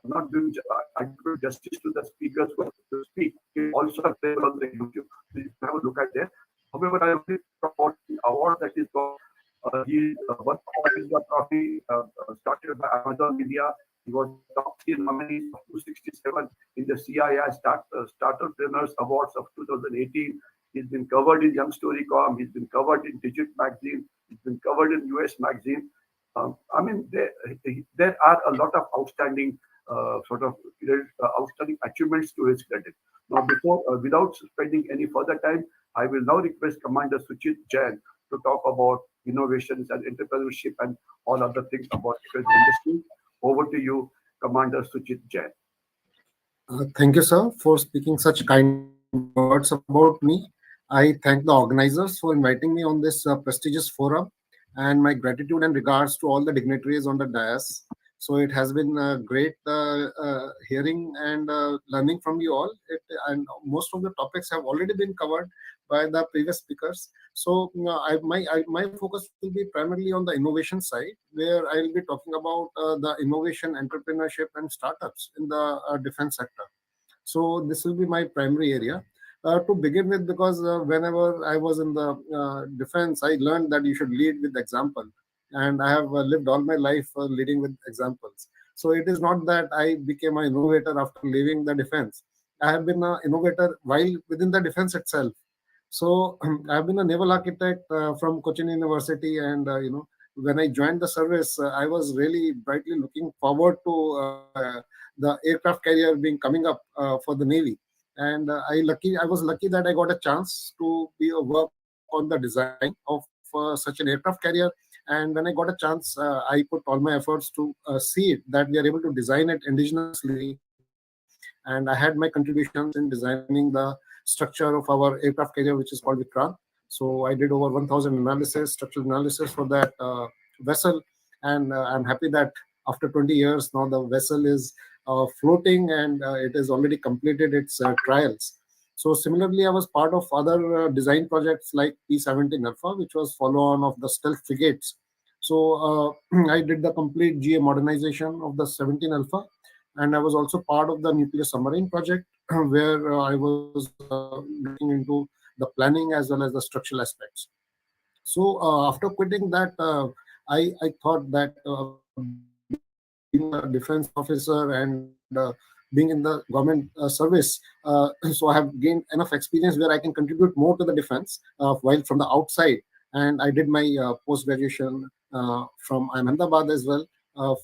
not doing adequate justice to the speakers who to speak, is also available on the YouTube. So you can have a look at that. However, I will talk about the award that is got. He won the trophy started by Amazon India. He was top 10 nominee of 267 in the CII Starterpreneurs Awards of 2018. He's been covered in Young Storycom. He's been covered in Digit Magazine. He's been covered in US Magazine. I mean, there are a lot of outstanding outstanding achievements to his credit. Now, without spending any further time, I will now request Commander Suchit Jain to talk about innovations and entrepreneurship and all other things about defense industry. Over to you, Commander Suchit Jain. Thank you, sir, for speaking such kind words about me. I thank the organizers for inviting me on this prestigious forum, and my gratitude and regards to all the dignitaries on the dais. So it has been a great hearing and learning from you all. And most of the topics have already been covered by the previous speakers. So my focus will be primarily on the innovation side, where I will be talking about the innovation, entrepreneurship, and startups in the defense sector. So this will be my primary area. To begin with, because whenever I was in the defense, I learned that you should lead with example. And I have lived all my life leading with examples. So it is not that I became an innovator after leaving the defense. I have been an innovator while within the defense itself. So I have been a naval architect from Cochin University, and when I joined the service, I was really brightly looking forward to the aircraft carrier being coming up for the Navy. And I was lucky that I got a chance to work on the design of such an aircraft carrier. And when I got a chance, I put all my efforts to see it that we are able to design it indigenously. And I had my contributions in designing the structure of our aircraft carrier, which is called Vikrant. So I did over 1,000 structural analysis for that vessel. And I'm happy that after 20 years now, the vessel is floating, and it has already completed its trials. So similarly, I was part of other design projects like P-17 Alpha, which was follow-on of the stealth frigates. So I did the complete GA modernization of the 17 Alpha, and I was also part of the nuclear submarine project, where I was looking into the planning as well as the structural aspects. So after quitting that, I thought that being a defense officer and being in the government service, so I have gained enough experience where I can contribute more to the defense while from the outside. And I did my post graduation from Ahmedabad as well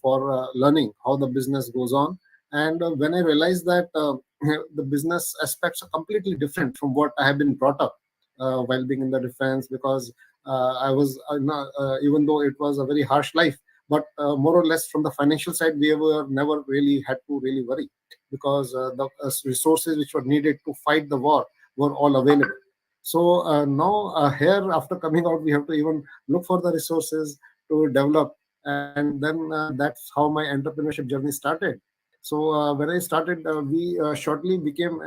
for learning how the business goes on. And when I realized that the business aspects are completely different from what I have been brought up while being in the defense, because I was even though it was a very harsh life, but more or less from the financial side, we were never really had to really worry, because the resources which were needed to fight the war were all available. So now here, after coming out, we have to even look for the resources to develop, and then that's how my entrepreneurship journey started. So when I started, we shortly became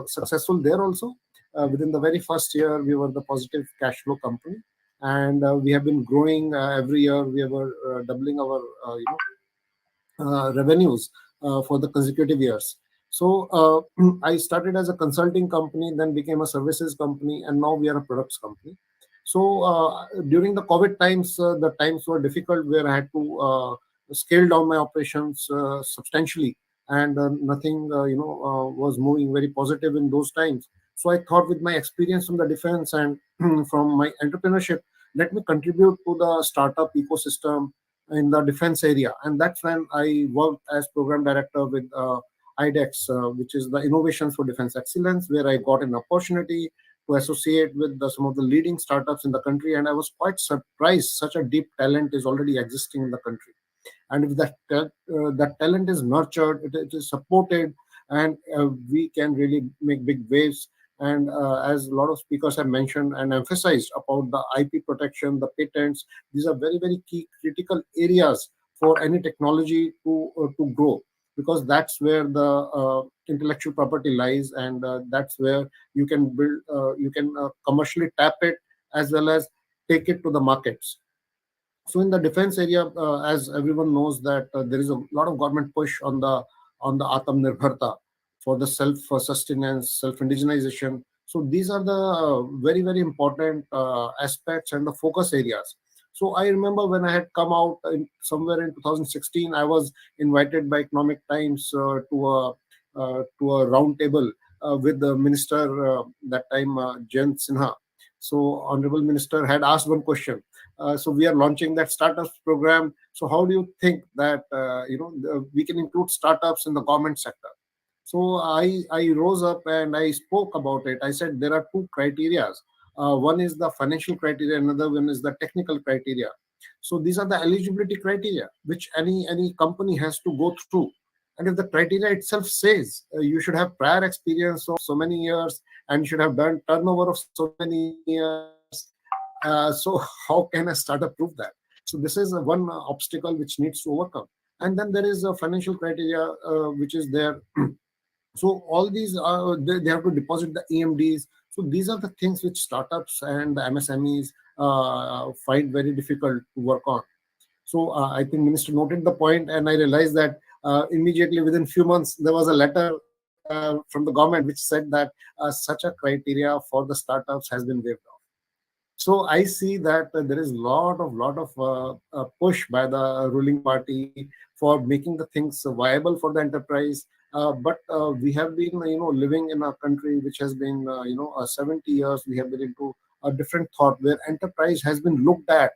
successful there also. Within the very first year, we were the positive cash flow company, and we have been growing every year. We were doubling our revenues for the consecutive years. So I started as a consulting company, then became a services company, and now we are a products company. So during the COVID times, the times were difficult where I had to scale down my operations substantially, and nothing was moving very positive in those times. So I thought, with my experience from the defense and from my entrepreneurship, let me contribute to the startup ecosystem in the defense area. And that's when I worked as program director with IDEX, which is the Innovations for Defense Excellence, where I got an opportunity to associate with some of the leading startups in the country. And I was quite surprised such a deep talent is already existing in the country. And if that talent is nurtured, it is supported, and we can really make big waves. And as a lot of speakers have mentioned and emphasized about the IP protection, the patents, these are very, very key critical areas for any technology to grow, because that's where the intellectual property lies, and that's where you can build, you can commercially tap it as well as take it to the markets. So in the defense area, as everyone knows, that there is a lot of government push on the Atmanirbharta for the self-sustenance, self-indigenization. So these are the very, very important aspects and the focus areas. So I remember when I had come out somewhere in 2016, I was invited by Economic Times to a round table with the minister that time, Jayant Sinha. So Honorable Minister had asked one question. So we are launching that startups program. So how do you think that we can include startups in the government sector? So I rose up and I spoke about it. I said there are two criteria. One is the financial criteria, another one is the technical criteria. So these are the eligibility criteria which any company has to go through. And if the criteria itself says you should have prior experience of so many years and you should have done turnover of so many years, so how can a startup prove that? So this is one obstacle which needs to overcome. And then there is a financial criteria which is there. So all these are, they have to deposit the EMDs. So these are the things which startups and the MSMEs find very difficult to work on. So I think Minister noted the point, and I realized that immediately within few months there was a letter from the government which said that such a criteria for the startups has been waived off. So I see that there is lot of push by the ruling party for making the things viable for the enterprise. But we have been, living in a country which has been, 70 years. We have been into a different thought where enterprise has been looked at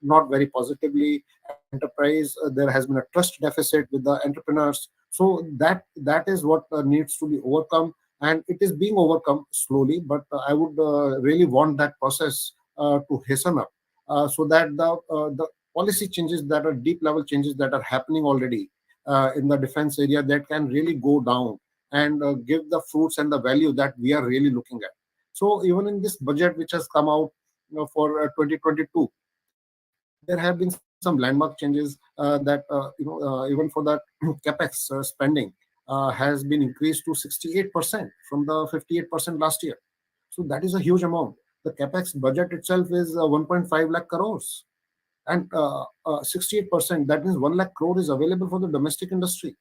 not very positively. Enterprise, there has been a trust deficit with the entrepreneurs. So that is what needs to be overcome, and it is being overcome slowly. But I would really want that process to hasten up, so that the policy changes that are deep level changes that are happening already in the defense area, that can really go down and give the fruits and the value that we are really looking at. So even in this budget which has come out for 2022, there have been some landmark changes that even for that capex spending, has been increased to 68% from the 58% last year. So that is a huge amount. The capex budget itself is 1.5 lakh crores, and 68%, that means 1 lakh crore is available for the domestic industry.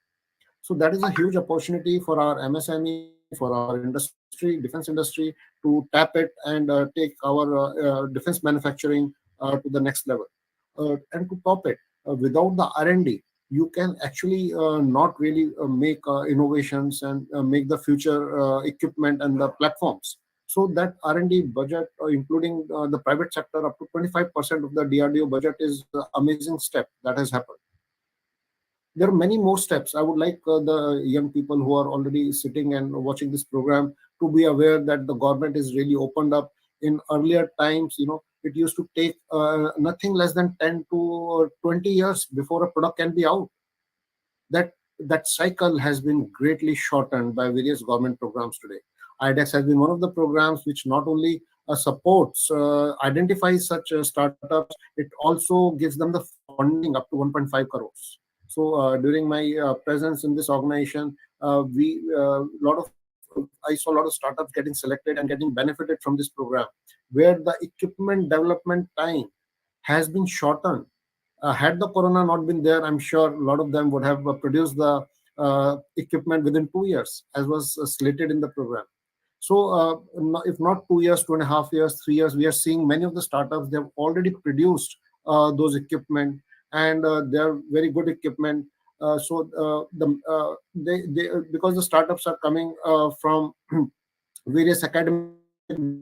So that is a huge opportunity for our MSME, for our industry, defense industry, to tap it and take our defense manufacturing to the next level. And to top it, without the R&D, you can actually not really make innovations and make the future equipment and the platforms. So that R&D budget, including the private sector, up to 25% of the DRDO budget, is an amazing step that has happened. There are many more steps. I would like the young people who are already sitting and watching this program to be aware that the government is really opened up. In earlier times, it used to take nothing less than 10 to 20 years before a product can be out. That cycle has been greatly shortened by various government programs today. IDEX has been one of the programs which not only supports, identifies such startups, it also gives them the funding up to 1.5 crores. So during my presence in this organization, I saw a lot of startups getting selected and getting benefited from this program, where the equipment development time has been shortened. Had the corona not been there, I'm sure a lot of them would have produced the equipment within 2 years, as was slated in the program. So if not 2 years, 2.5 years, 3 years, we are seeing many of the startups, they have already produced those equipment, and they are very good equipment. Because the startups are coming from various academic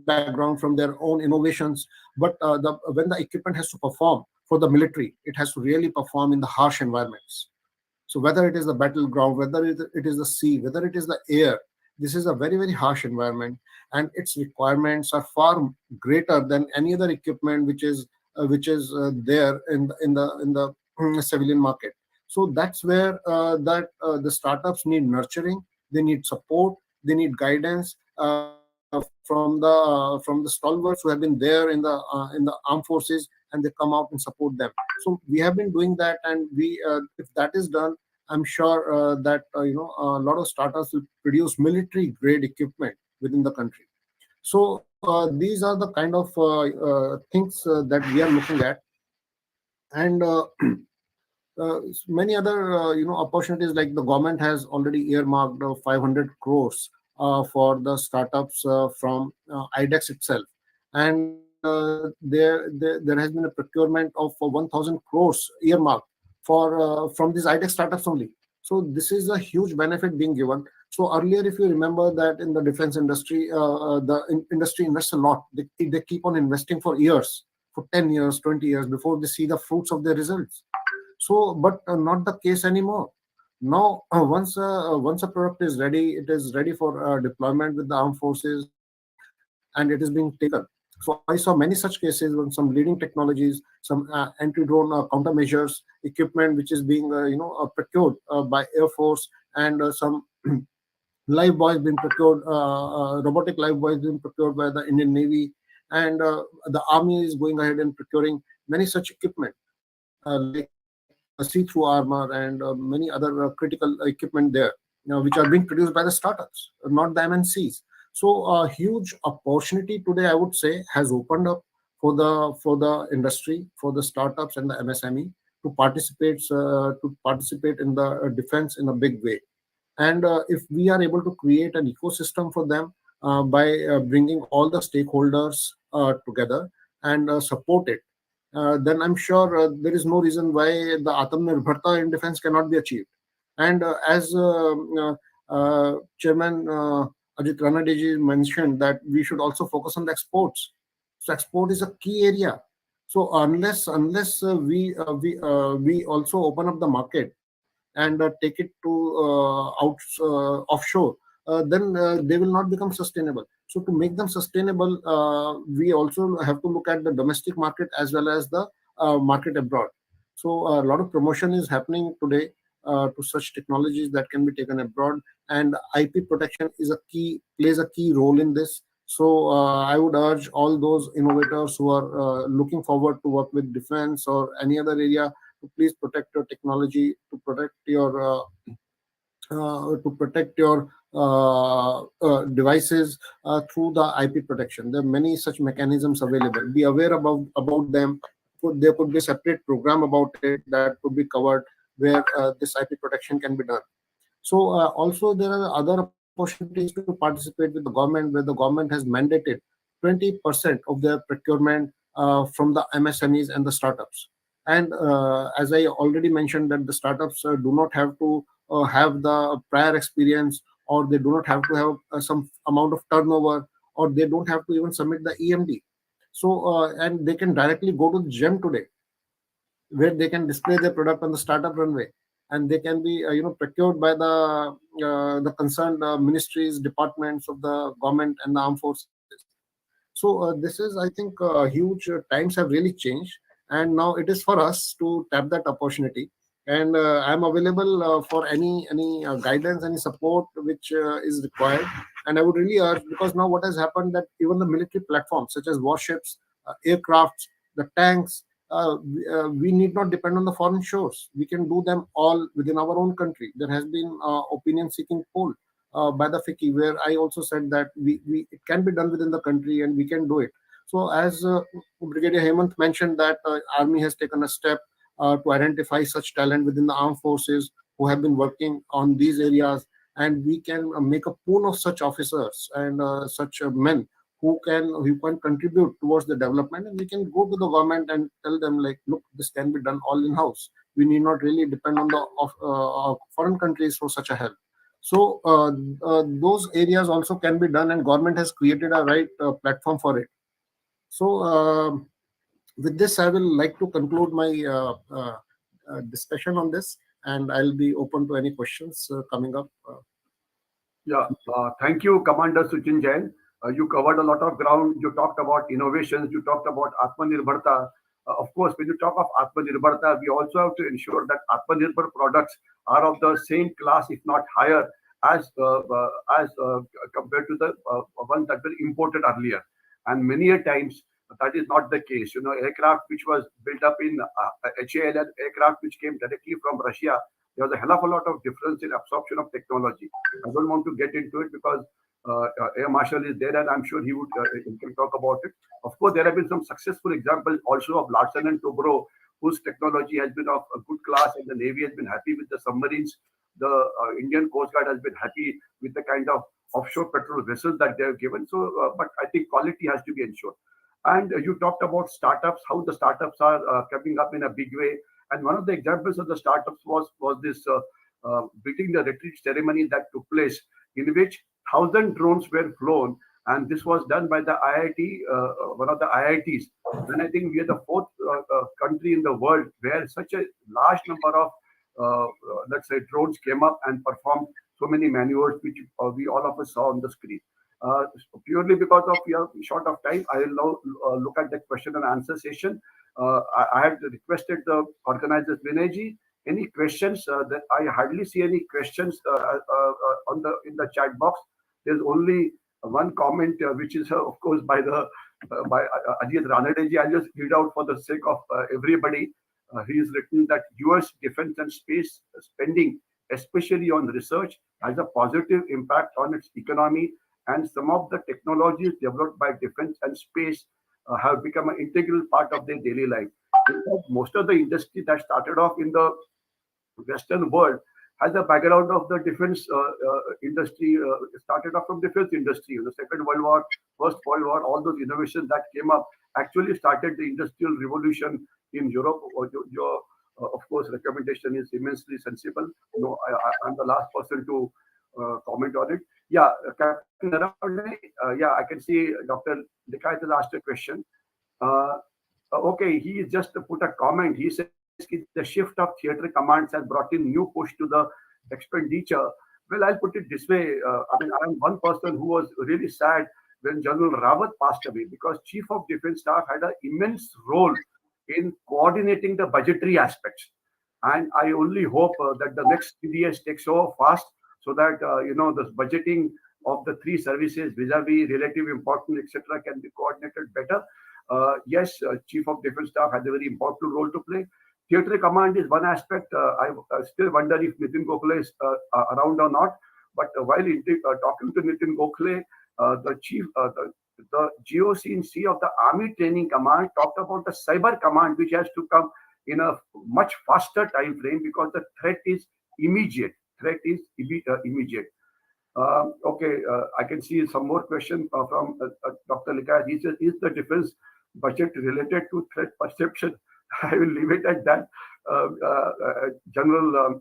background, from their own innovations, but when the equipment has to perform for the military, it has to really perform in the harsh environments. So whether it is the battleground, whether it is the sea, whether it is the air, this is a very, very harsh environment, and its requirements are far greater than any other equipment which is there in the civilian market. So that's where the startups need nurturing, they need support, they need guidance from the stalwarts who have been there in the armed forces, and they come out and support them. So we have been doing that, and if that is done, I'm sure that a lot of startups will produce military grade equipment within the country. So these are the kind of things that we are looking at, and many other opportunities, like the government has already earmarked 500 crores for the startups from IDEX itself, and there has been a procurement of 1,000 crores earmarked from these IDEX startups only. So this is a huge benefit being given. So earlier, if you remember that in the defense industry, the industry invests a lot. They keep on investing for years, for 10 years, 20 years before they see the fruits of their results. So, but not the case anymore. Now, once a product is ready, it is ready for deployment with the armed forces, and it is being taken. So I saw many such cases when some leading technologies, some anti-drone countermeasures equipment, which is being procured by Air Force, and some live buoys being procured, robotic live buoys being procured by the Indian Navy, and the Army is going ahead and procuring many such equipment like see-through armor and many other critical equipment there, which are being produced by the startups, not the MNCs. So a huge opportunity today, I would say, has opened up for the industry, for the startups and the MSME to participate in the defense in a big way. And if we are able to create an ecosystem for them by bringing all the stakeholders together and support it, then I'm sure there is no reason why the Atmanirbharta in defense cannot be achieved. And as Chairman Ajit Ranadeji mentioned, that we should also focus on the exports. So export is a key area. So unless we also open up the market and take it to offshore, then they will not become sustainable. So to make them sustainable, we also have to look at the domestic market as well as the market abroad. So a lot of promotion is happening today to such technologies that can be taken abroad, and IP protection plays a key role in this. So I would urge all those innovators who are looking forward to work with defense or any other area to please protect your technology, to protect your to protect your devices through the IP protection. There are many such mechanisms available. Be aware about them. There could be a separate program about it that could be covered where this IP protection can be done. So also there are other opportunities to participate with the government, where the government has mandated 20% of their procurement from the MSMEs and the startups. And as I already mentioned, that the startups do not have to have the prior experience, or they do not have to have some amount of turnover, or they don't have to even submit the EMD. So and they can directly go to GEM today, where they can display their product on the startup runway, and they can be procured by the concerned ministries, departments of the government and the armed forces. So this is, I think, huge. Times have really changed, and now it is for us to tap that opportunity. And I'm available for any guidance, any support which is required. And I would really urge, because now what has happened, that even the military platforms such as warships, aircrafts, the tanks, we need not depend on the foreign shores. We can do them all within our own country. There has been opinion-seeking poll by the FICCI, where I also said that we it can be done within the country and we can do it. So as Brigadier Hemant mentioned, that Army has taken a step to identify such talent within the armed forces who have been working on these areas, and we can make a pool of such officers and such men who can contribute towards the development, and we can go to the government and tell them, like, look, this can be done all in house. We need not really depend on the foreign countries for such a help. So those areas also can be done, and government has created a right platform for it. So with this, I will like to conclude my discussion on this, and I'll be open to any questions coming up. Yeah, thank you, Commander Suchin Jain. You covered a lot of ground. You talked about innovations. You talked about Atmanirbharta. Of course, when you talk of Atmanirbharta, we also have to ensure that Atmanirbhar products are of the same class, if not higher, as compared to the ones that were imported earlier. And many a times that is not the case. You know, aircraft which was built up in HAL and aircraft which came directly from Russia, there was a hell of a lot of difference in absorption of technology. I don't want to get into it because Air Marshal is there, and I'm sure he can talk about it. Of course, there have been some successful examples also of Larsen and Toubro, whose technology has been of a good class, and the Navy has been happy with the submarines. The Indian Coast Guard has been happy with the kind of offshore patrol vessels that they have given. So, but I think quality has to be ensured. And you talked about startups, how the startups are coming up in a big way. And one of the examples of the startups was this beating the retreat ceremony that took place, in which 1,000 drones were flown, and this was done by the IIT, one of the IITs. And I think we are the fourth country in the world where such a large number of, let's say, drones came up and performed so many maneuvers, which we all of us saw on the screen. Purely because of we are short of time, I will now look at the question and answer session. I have requested the organizers, Vinayji, any questions? That I hardly see any questions in the chat box. There's only one comment, which is of course by Ajit Ranedeji. I'll just read out for the sake of everybody. He has written that U.S. defense and space spending, especially on research, has a positive impact on its economy, and some of the technologies developed by defense and space have become an integral part of their daily life. In fact, most of the industry that started off in the Western world has a background of the defense industry, started off from defense industry. The Second World War, First World War, all those innovations that came up actually started the industrial revolution in Europe. Your, of course, recommendation is immensely sensible. You know, I'm the last person to comment on it. Yeah, Captain Naravane, yeah, I can see Dr. Likait has asked a question. Okay, he just put a comment. He says the shift of theatre commands has brought in new push to the expenditure. Well, I'll put it this way. I mean, I'm one person who was really sad when General Rawat passed away, because Chief of Defence Staff had an immense role in coordinating the budgetary aspects. And I only hope that the next CDS takes over fast, so that, you know, this budgeting of the three services vis-a-vis relative importance, etc., can be coordinated better. Yes, Chief of Defence Staff has a very important role to play. Theatre command is one aspect. I still wonder if Nitin Gokhale is around or not. But while talking to Nitin Gokhale, the chief, the GOC of the Army Training Command talked about the cyber command, which has to come in a much faster time frame because the threat is immediate. Immediate. Okay, I can see some more questions from Dr. Likas. He says, is the defense budget related to threat perception? I will leave it at that. General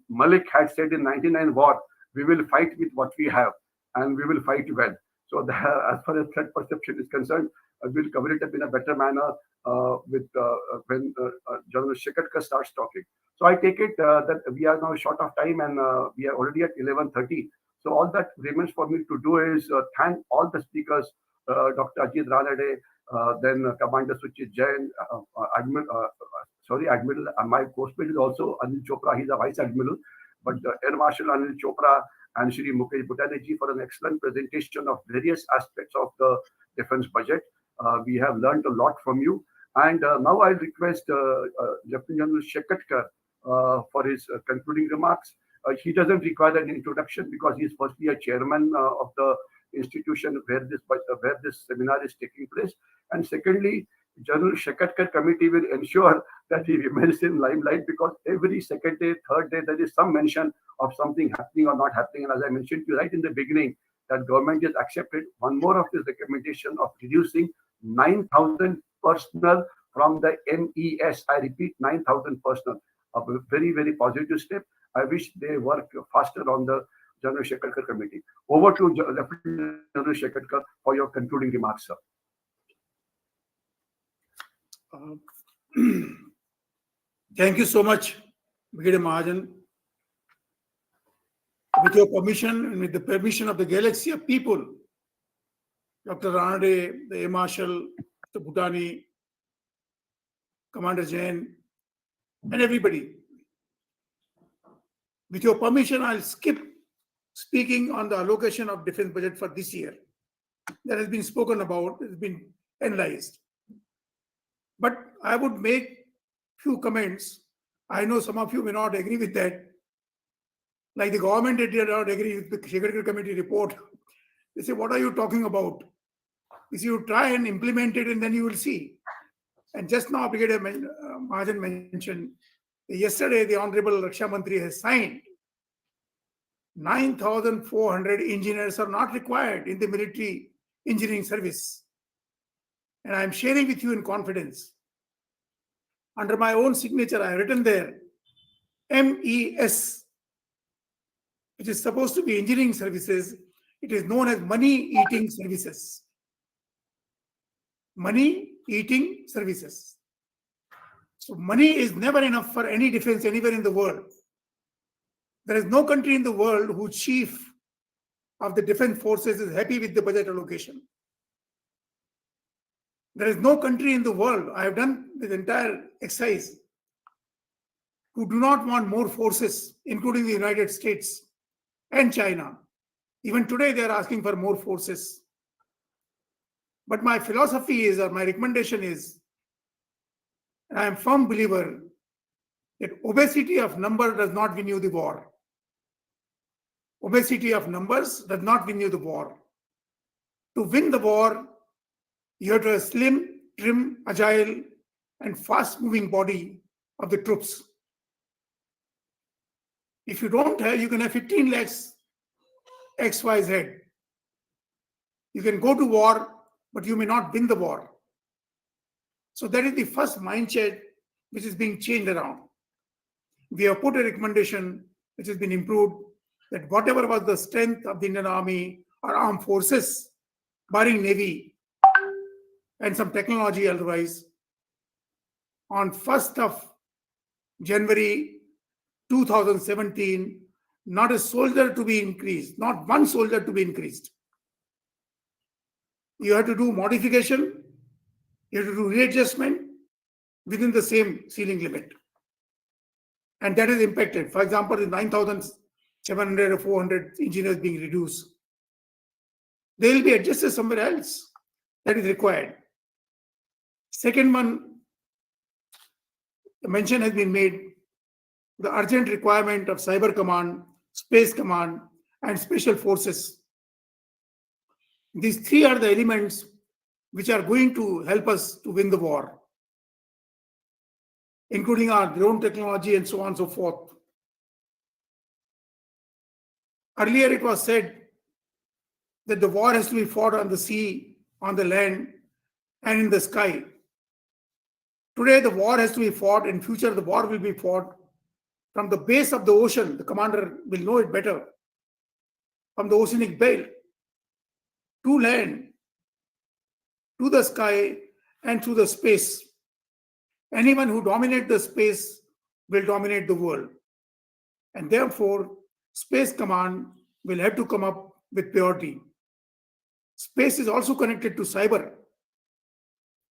Malik had said in 99 war, we will fight with what we have and we will fight well. So as far as threat perception is concerned, we'll cover it up in a better manner when General Shekatkar starts talking. So I take it that we are now short of time and we are already at 11:30. So all that remains for me to do is thank all the speakers, Dr. Ajit Ranade, then Commander Suchit Jain, Admiral, my co-mate is also Anil Chopra, he's a Vice Admiral, but Air Marshal Anil Chopra and Shri Mukesh Bhutani ji for an excellent presentation of various aspects of the defense budget. We have learned a lot from you. And now I request Lieutenant General Shekatkar for his concluding remarks. He doesn't require an introduction because he is firstly a chairman of the institution where this seminar is taking place. And secondly, General Shekatkar committee will ensure that he remains in limelight because every second day, third day, there is some mention of something happening or not happening. And as I mentioned to you right in the beginning, that government has accepted one more of his recommendation of reducing 9,000 personnel from the MES. I repeat, 9,000 personnel. A very, very positive step. I wish they work faster on the General Shekatkar committee. Over to Lieutenant General Shekatkar for your concluding remarks, sir. Thank you so much, Brigadier Mahajan. With your permission and with the permission of the galaxy of people, Dr. Ranade, the Air Marshal, Mr. Bhutani, Commander Jain, and everybody. With your permission, I'll skip speaking on the allocation of defense budget for this year. That has been spoken about, has been analyzed. But I would make few comments. I know some of you may not agree with that. Like the government did not agree with the Shekatkar committee report. They say, what are you talking about? If you try and implement it and then you will see. And just now, Brigadier Mahajan mentioned, yesterday the Honorable Raksha Mantri has signed 9,400 engineers are not required in the military engineering service. And I'm sharing with you in confidence. Under my own signature, I have written there, MES, which is supposed to be engineering services. It is known as money-eating services. Money-eating services. So money is never enough for any defense anywhere in the world. There is no country in the world whose chief of the defense forces is happy with the budget allocation. There is no country in the world, I have done this entire exercise, who do not want more forces, including the United States and China. Even today, they are asking for more forces. But my philosophy is, or my recommendation is, and I am a firm believer that obesity of number does not win you the war. Obesity of numbers does not win you the war. To win the war, you have to have a slim, trim, agile, and fast-moving body of the troops. If you don't have, you can have 15 lakhs XYZ. You can go to war, but you may not win the war. So that is the first mindset which is being changed around. We have put a recommendation which has been improved that whatever was the strength of the Indian Army or armed forces, barring Navy and some technology otherwise, on 1st of January 2017, not a soldier to be increased, not one soldier to be increased. You have to do modification, you have to do readjustment within the same ceiling limit. And that is impacted. For example, the 9,700 or 400 engineers being reduced, they will be adjusted somewhere else. That is required. Second one, mention has been made the urgent requirement of cyber command, space command, and special forces. These three are the elements which are going to help us to win the war, including our drone technology and so on and so forth. Earlier it was said that the war has to be fought on the sea, on the land, and in the sky. Today the war has to be fought, in future the war will be fought from the base of the ocean. The commander will know it better. From the oceanic belt to land, to the sky, and through the space. Anyone who dominates the space will dominate the world. And therefore, space command will have to come up with priority. Space is also connected to cyber.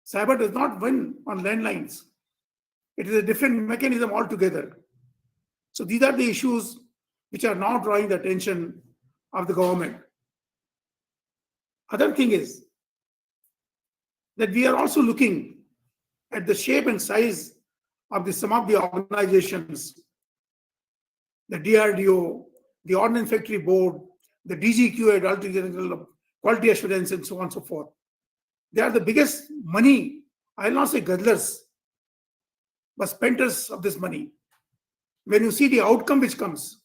Cyber does not win on landlines. It is a different mechanism altogether. So these are the issues which are now drawing the attention of the government. Other thing is that we are also looking at the shape and size of some of the organizations, the DRDO, the Ordnance Factory Board, the DGQ, Directorate General of Quality Assurance, and so on and so forth. They are the biggest money, I will not say guzzlers, but spenders of this money. When you see the outcome which comes,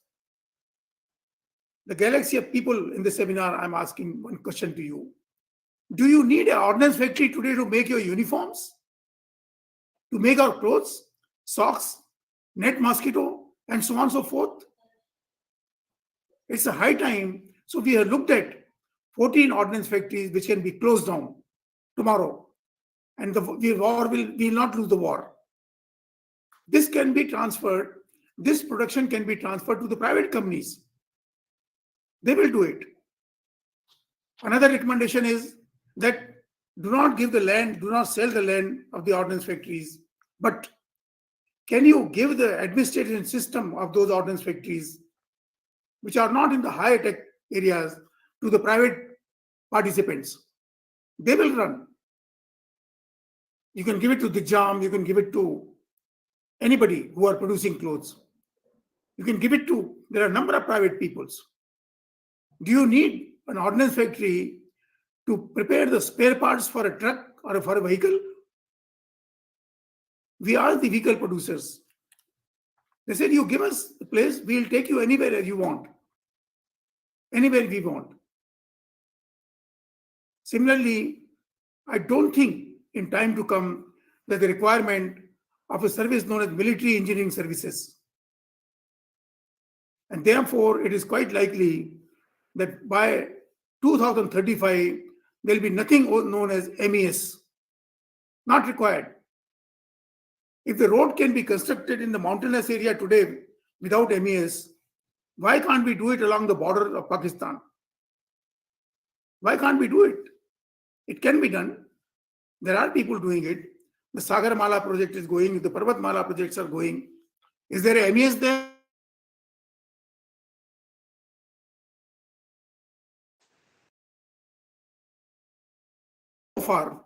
the galaxy of people in the seminar, I'm asking one question to you. Do you need an ordnance factory today to make your uniforms? To make our clothes, socks, net mosquito, and so on and so forth? It's a high time. So we have looked at 14 ordnance factories which can be closed down tomorrow. And we will not lose the war. This can be transferred, this production can be transferred to the private companies. They will do it. Another recommendation is that do not give the land, do not sell the land of the ordnance factories, but can you give the administration system of those ordnance factories, which are not in the high tech areas, to the private participants? They will run. You can give it to Dijam, you can give it to anybody who are producing clothes. You can give it to, there are a number of private peoples. Do you need an ordnance factory to prepare the spare parts for a truck or for a vehicle? We are the vehicle producers. They said, you give us the place, we'll take you anywhere you want. Anywhere we want. Similarly, I don't think in time to come that the requirement of a service known as military engineering services. And therefore, it is quite likely that by 2035, there will be nothing known as MES. Not required. If the road can be constructed in the mountainous area today without MES, why can't we do it along the border of Pakistan? Why can't we do it? It can be done. There are people doing it. The Sagarmala project is going, the Parvatmala projects are going. Is there a MES there? So far,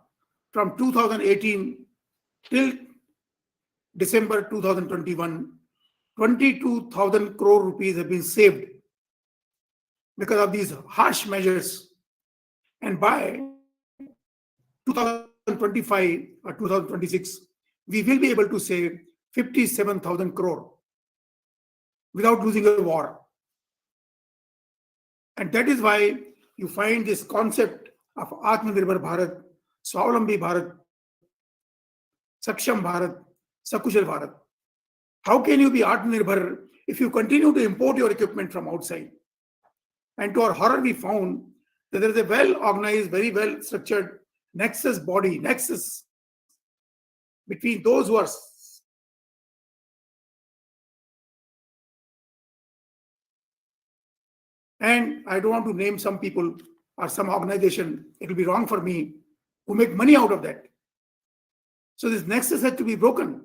from 2018 till December 2021, 22,000 crore rupees have been saved because of these harsh measures. And by 2025 or 2026, we will be able to save 57,000 crore without losing a war. And that is why you find this concept of Atmanirbhar Bharat, Swavalambi Bharat, Saksham Bharat, Sakushal Bharat. How can you be Atmanirbhar if you continue to import your equipment from outside? And to our horror, we found that there is a well-organized, very well-structured nexus between those who are and I don't want to name some people or some organization, it will be wrong for me, who make money out of that. So this nexus has to be broken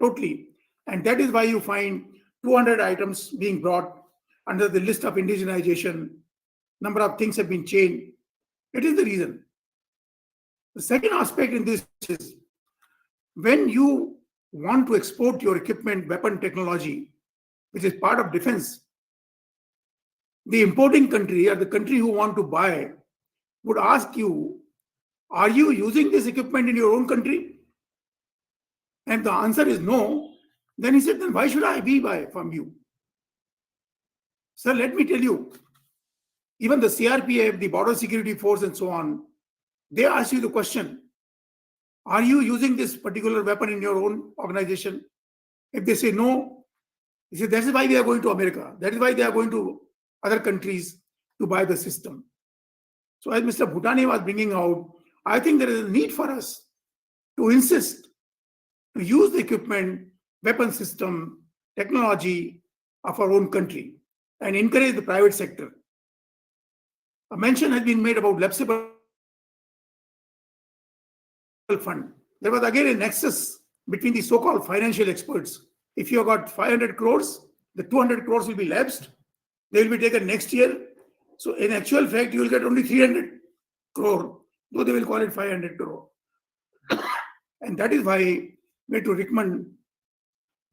totally. And that is why you find 200 items being brought under the list of indigenization. Number of things have been changed. It is the reason. The second aspect in this is when you want to export your equipment, weapon technology, which is part of defense, the importing country or the country who want to buy would ask you, are you using this equipment in your own country? And the answer is no. Then he said, then why should I buy from you? Sir, let me tell you, even the CRPF, the Border Security Force and so on, they ask you the question, are you using this particular weapon in your own organization? If they say no, you say, that is why we are going to America. That is why they are going to other countries to buy the system. So as Mr. Bhutani was bringing out, I think there is a need for us to insist to use the equipment, weapon system, technology of our own country and encourage the private sector. A mention has been made about lapsable fund. There was again a nexus between the so-called financial experts. If you have got 500 crores, the 200 crores will be lapsed. They will be taken next year. So in actual fact, you will get only 300 crore, though they will call it 500 crore. And that is why we have to recommend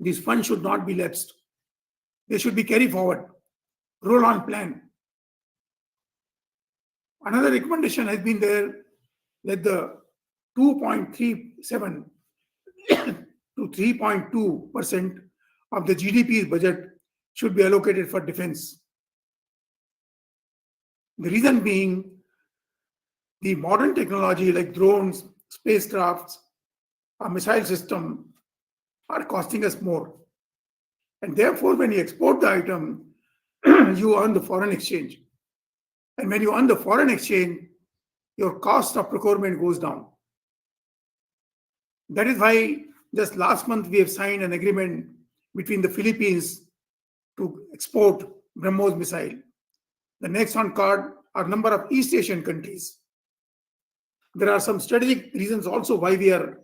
these funds should not be lapsed. They should be carried forward, roll-on plan. Another recommendation has been there that the 2.37 to 3.2% of the GDP budget should be allocated for defense. The reason being the modern technology like drones, spacecrafts, a missile system are costing us more. And therefore, when you export the item, you earn the foreign exchange. And when you earn the foreign exchange, your cost of procurement goes down. That is why just last month we have signed an agreement between the Philippines to export BrahMos missile. The next on card are a number of East Asian countries. There are some strategic reasons also why we are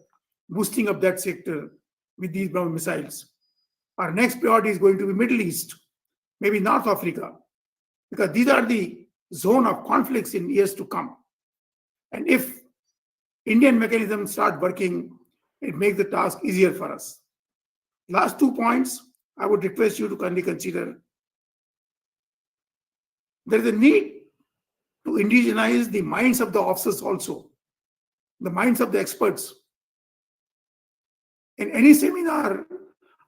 boosting up that sector with these BrahMos missiles. Our next priority is going to be Middle East, maybe North Africa, because these are the zone of conflicts in years to come. And if Indian mechanisms start working, it makes the task easier for us. Last 2 points, I would request you to kindly consider. There is a need to indigenize the minds of the officers also, the minds of the experts. In any seminar,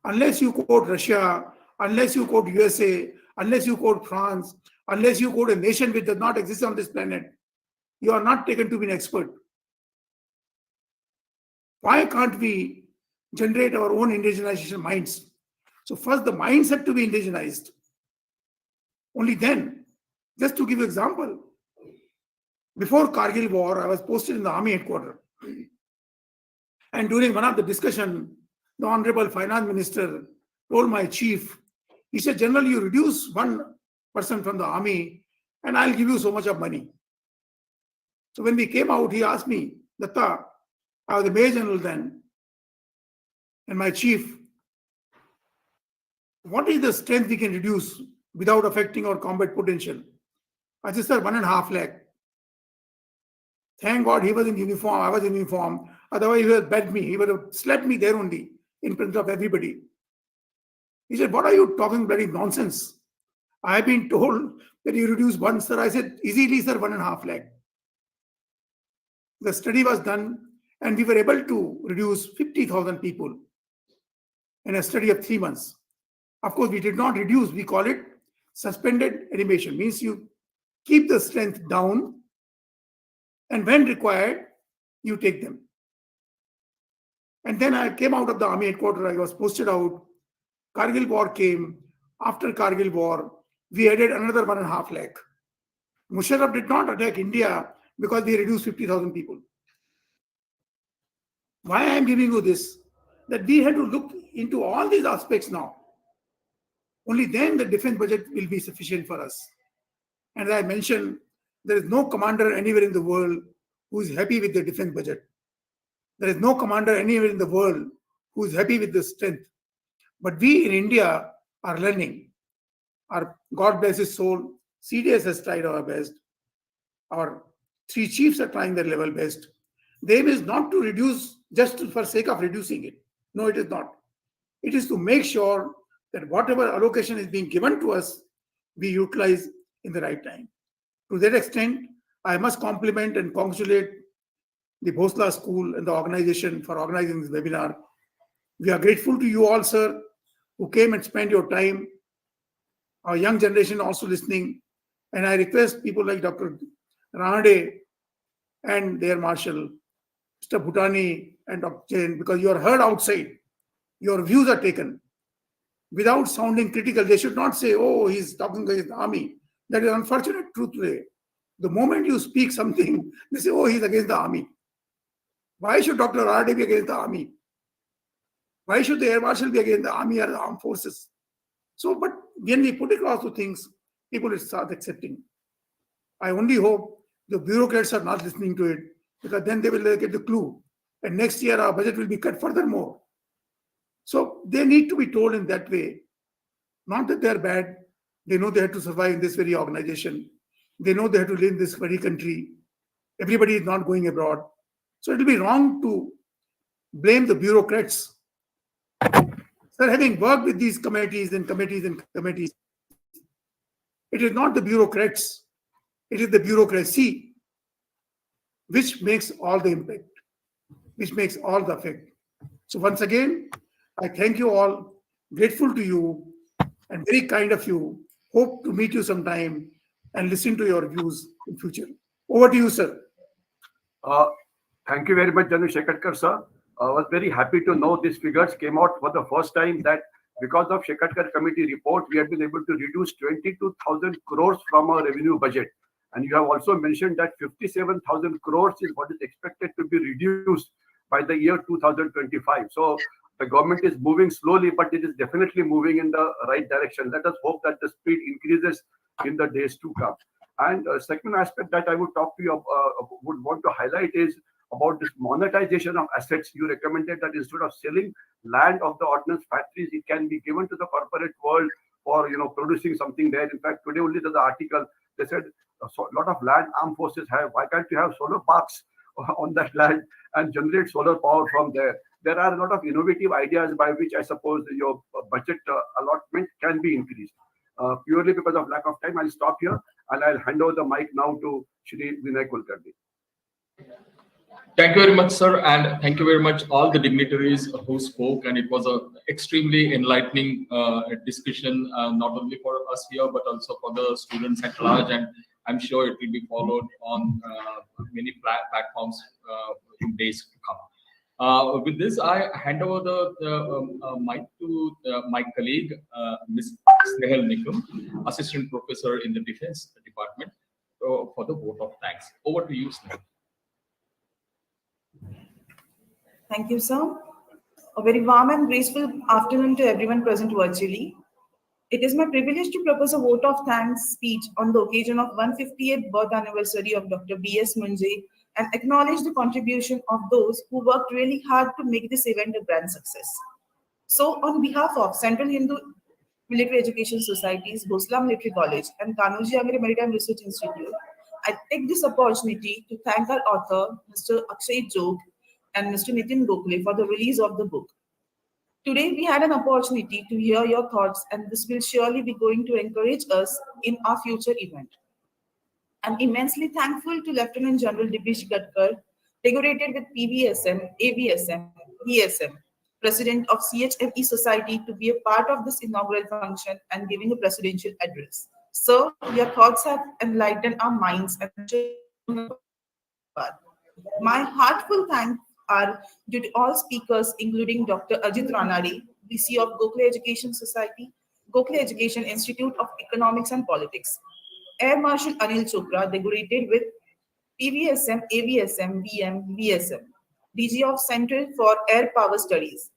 unless you quote Russia, unless you quote USA, unless you quote France, unless you quote a nation which does not exist on this planet, you are not taken to be an expert. Why can't we generate our own indigenization minds? So first the minds have to be indigenized. Only then, just to give you an example, before Kargil war, I was posted in the army headquarters. And during one of the discussion, the Honorable Finance Minister told my chief, he said, General, you reduce one person from the army and I'll give you so much of money. So when we came out, he asked me, Datta, I was the Major General then, and my chief, what is the strength we can reduce without affecting our combat potential? I said, sir, 1.5 lakh. Thank God he was in uniform, I was in uniform. Otherwise, he would have begged me. He would have slapped me there only in front of everybody. He said, what are you talking bloody nonsense? I have been told that you reduce one, sir. I said, easily, sir, 1.5 lakh. The study was done and we were able to reduce 50,000 people in a study of 3 months. Of course, we did not reduce. We call it suspended animation. Means you keep the strength down and when required, you take them. And then I came out of the army headquarters. I was posted out. Kargil war came. After Kargil war, we added another 1.5 lakh. Musharraf did not attack India because we reduced 50,000 people. Why I am giving you this? That we had to look into all these aspects now. Only then the defense budget will be sufficient for us. And as I mentioned, there is no commander anywhere in the world who is happy with the defense budget. There is no commander anywhere in the world who is happy with the strength. But we in India are learning. Our God bless his soul, CDS has tried our best. Our 3 chiefs are trying their level best. The aim is not to reduce just for sake of reducing it. No, it is not. It is to make sure that whatever allocation is being given to us, we utilize in the right time. To that extent, I must compliment and congratulate the Bhosla School and the organization for organizing this webinar. We are grateful to you all, sir, who came and spent your time. Our young generation also listening. And I request people like Dr. Ranade and their marshal, Mr. Bhutani and Dr. Jain, because you are heard outside. Your views are taken. Without sounding critical, they should not say, oh, he's talking against the army. That is unfortunate truth today. The moment you speak something, they say, oh, he's against the army. Why should Dr. Ranade be against the army? Why should the air marshal be against the army or the armed forces? So, but when we put across the things, people will start accepting. I only hope the bureaucrats are not listening to it, because then they will get the clue. And next year, our budget will be cut furthermore. So they need to be told in that way. Not that they're bad. They know they have to survive in this very organization. They know they have to live in this very country. Everybody is not going abroad. So it will be wrong to blame the bureaucrats. Sir, having worked with these committees, it is not the bureaucrats, it is the bureaucracy which makes all the impact, which makes all the effect. So once again, I thank you all, grateful to you, and very kind of you. Hope to meet you sometime and listen to your views in future. Over to you, sir. Thank you very much, Janu Shekatkar, sir. I was very happy to know these figures came out for the first time, that because of Shekatkar committee report, we have been able to reduce 22,000 crores from our revenue budget. And you have also mentioned that 57,000 crores is what is expected to be reduced by the year 2025. So the government is moving slowly, but it is definitely moving in the right direction. Let us hope that the speed increases in the days to come. And second aspect that I would talk to you, would want to highlight is about this monetization of assets. You recommended that instead of selling land of the ordnance factories, it can be given to the corporate world for producing something there. In fact, today only there's an article. They said a lot of land armed forces have. Why can't you have solar parks on that land and generate solar power from there? There are a lot of innovative ideas by which I suppose your budget allotment can be increased. Purely because of lack of time, I'll stop here and I'll hand over the mic now to Shri Vinay Kulkarni. Thank you very much, sir, and thank you very much all the dignitaries who spoke. And it was a extremely enlightening discussion, not only for us here but also for the students at large. And I'm sure it will be followed on many platforms in days to come. With this, I hand over the mic to my colleague, Ms. Snehal Nikum, Assistant Professor in the Defense Department, for the vote of thanks. Over to you, Snehal. Thank you, sir. A very warm and graceful afternoon to everyone present virtually. It is my privilege to propose a vote of thanks speech on the occasion of 158th birth anniversary of Dr. B.S. Munjay and acknowledge the contribution of those who worked really hard to make this event a grand success. So, on behalf of Central Hindu Military Education Societies, Bhosla Military College, and Kanoji Angre Maritime Research Institute, I take this opportunity to thank our author, Mr. Akshay Jog, and Mr. Nitin Gokhale for the release of the book. Today, we had an opportunity to hear your thoughts, and this will surely be going to encourage us in our future event. I'm immensely thankful to Lieutenant General Dipesh Gatkar, decorated with PVSM, AVSM, VSM, President of CHFE Society, to be a part of this inaugural function and giving a presidential address. Sir, your thoughts have enlightened our minds and my heartfelt thanks are due to all speakers, including Dr. Ajit Ranade, VC of Gokhale Education Society, Gokhale Education Institute of Economics and Politics, Air Marshal Anil Chopra, decorated with PVSM, AVSM, VM, VSM, DG of Center for Air Power Studies,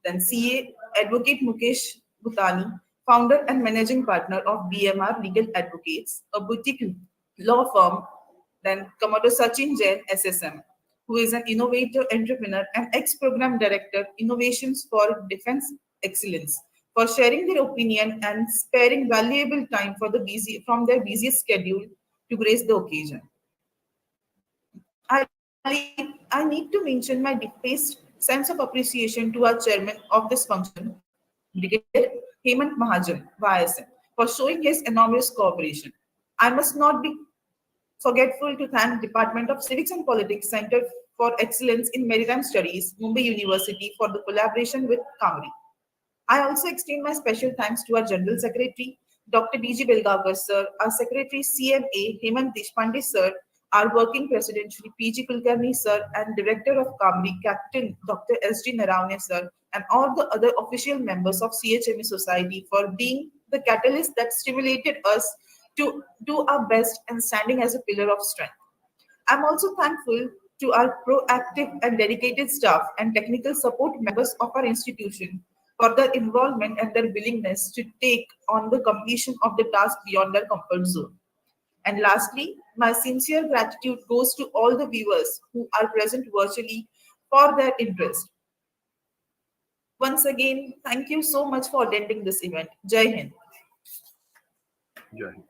then CA Advocate Mukesh Bhutani, founder and managing partner of BMR Legal Advocates, a boutique law firm, then Commodore Sachin Jain, SSM, who is an innovator, entrepreneur, and ex-program director, Innovations for Defense Excellence, for sharing their opinion and sparing valuable time from their busiest schedule to grace the occasion. I need to mention my sense of appreciation to our chairman of this function, Brigadier Hemant Mahajan, YSM, for showing his enormous cooperation. I must not be forgetful to thank Department of Civics and Politics Center for Excellence in Maritime Studies, Mumbai University, for the collaboration with Kamri. I also extend my special thanks to our General Secretary, Dr. D.G. Belgankar sir, our Secretary CMA, Hemant Deshpande sir, our Working President, Shri P.G. Kulkarni sir, and Director of Kamri, Captain Dr. S.G. Naravne sir, and all the other official members of CHME Society for being the catalyst that stimulated us to do our best and standing as a pillar of strength. I'm also thankful to our proactive and dedicated staff and technical support members of our institution for their involvement and their willingness to take on the completion of the task beyond their comfort zone. And lastly, my sincere gratitude goes to all the viewers who are present virtually for their interest. Once again, thank you so much for attending this event. Jai Hind. Jai Hind.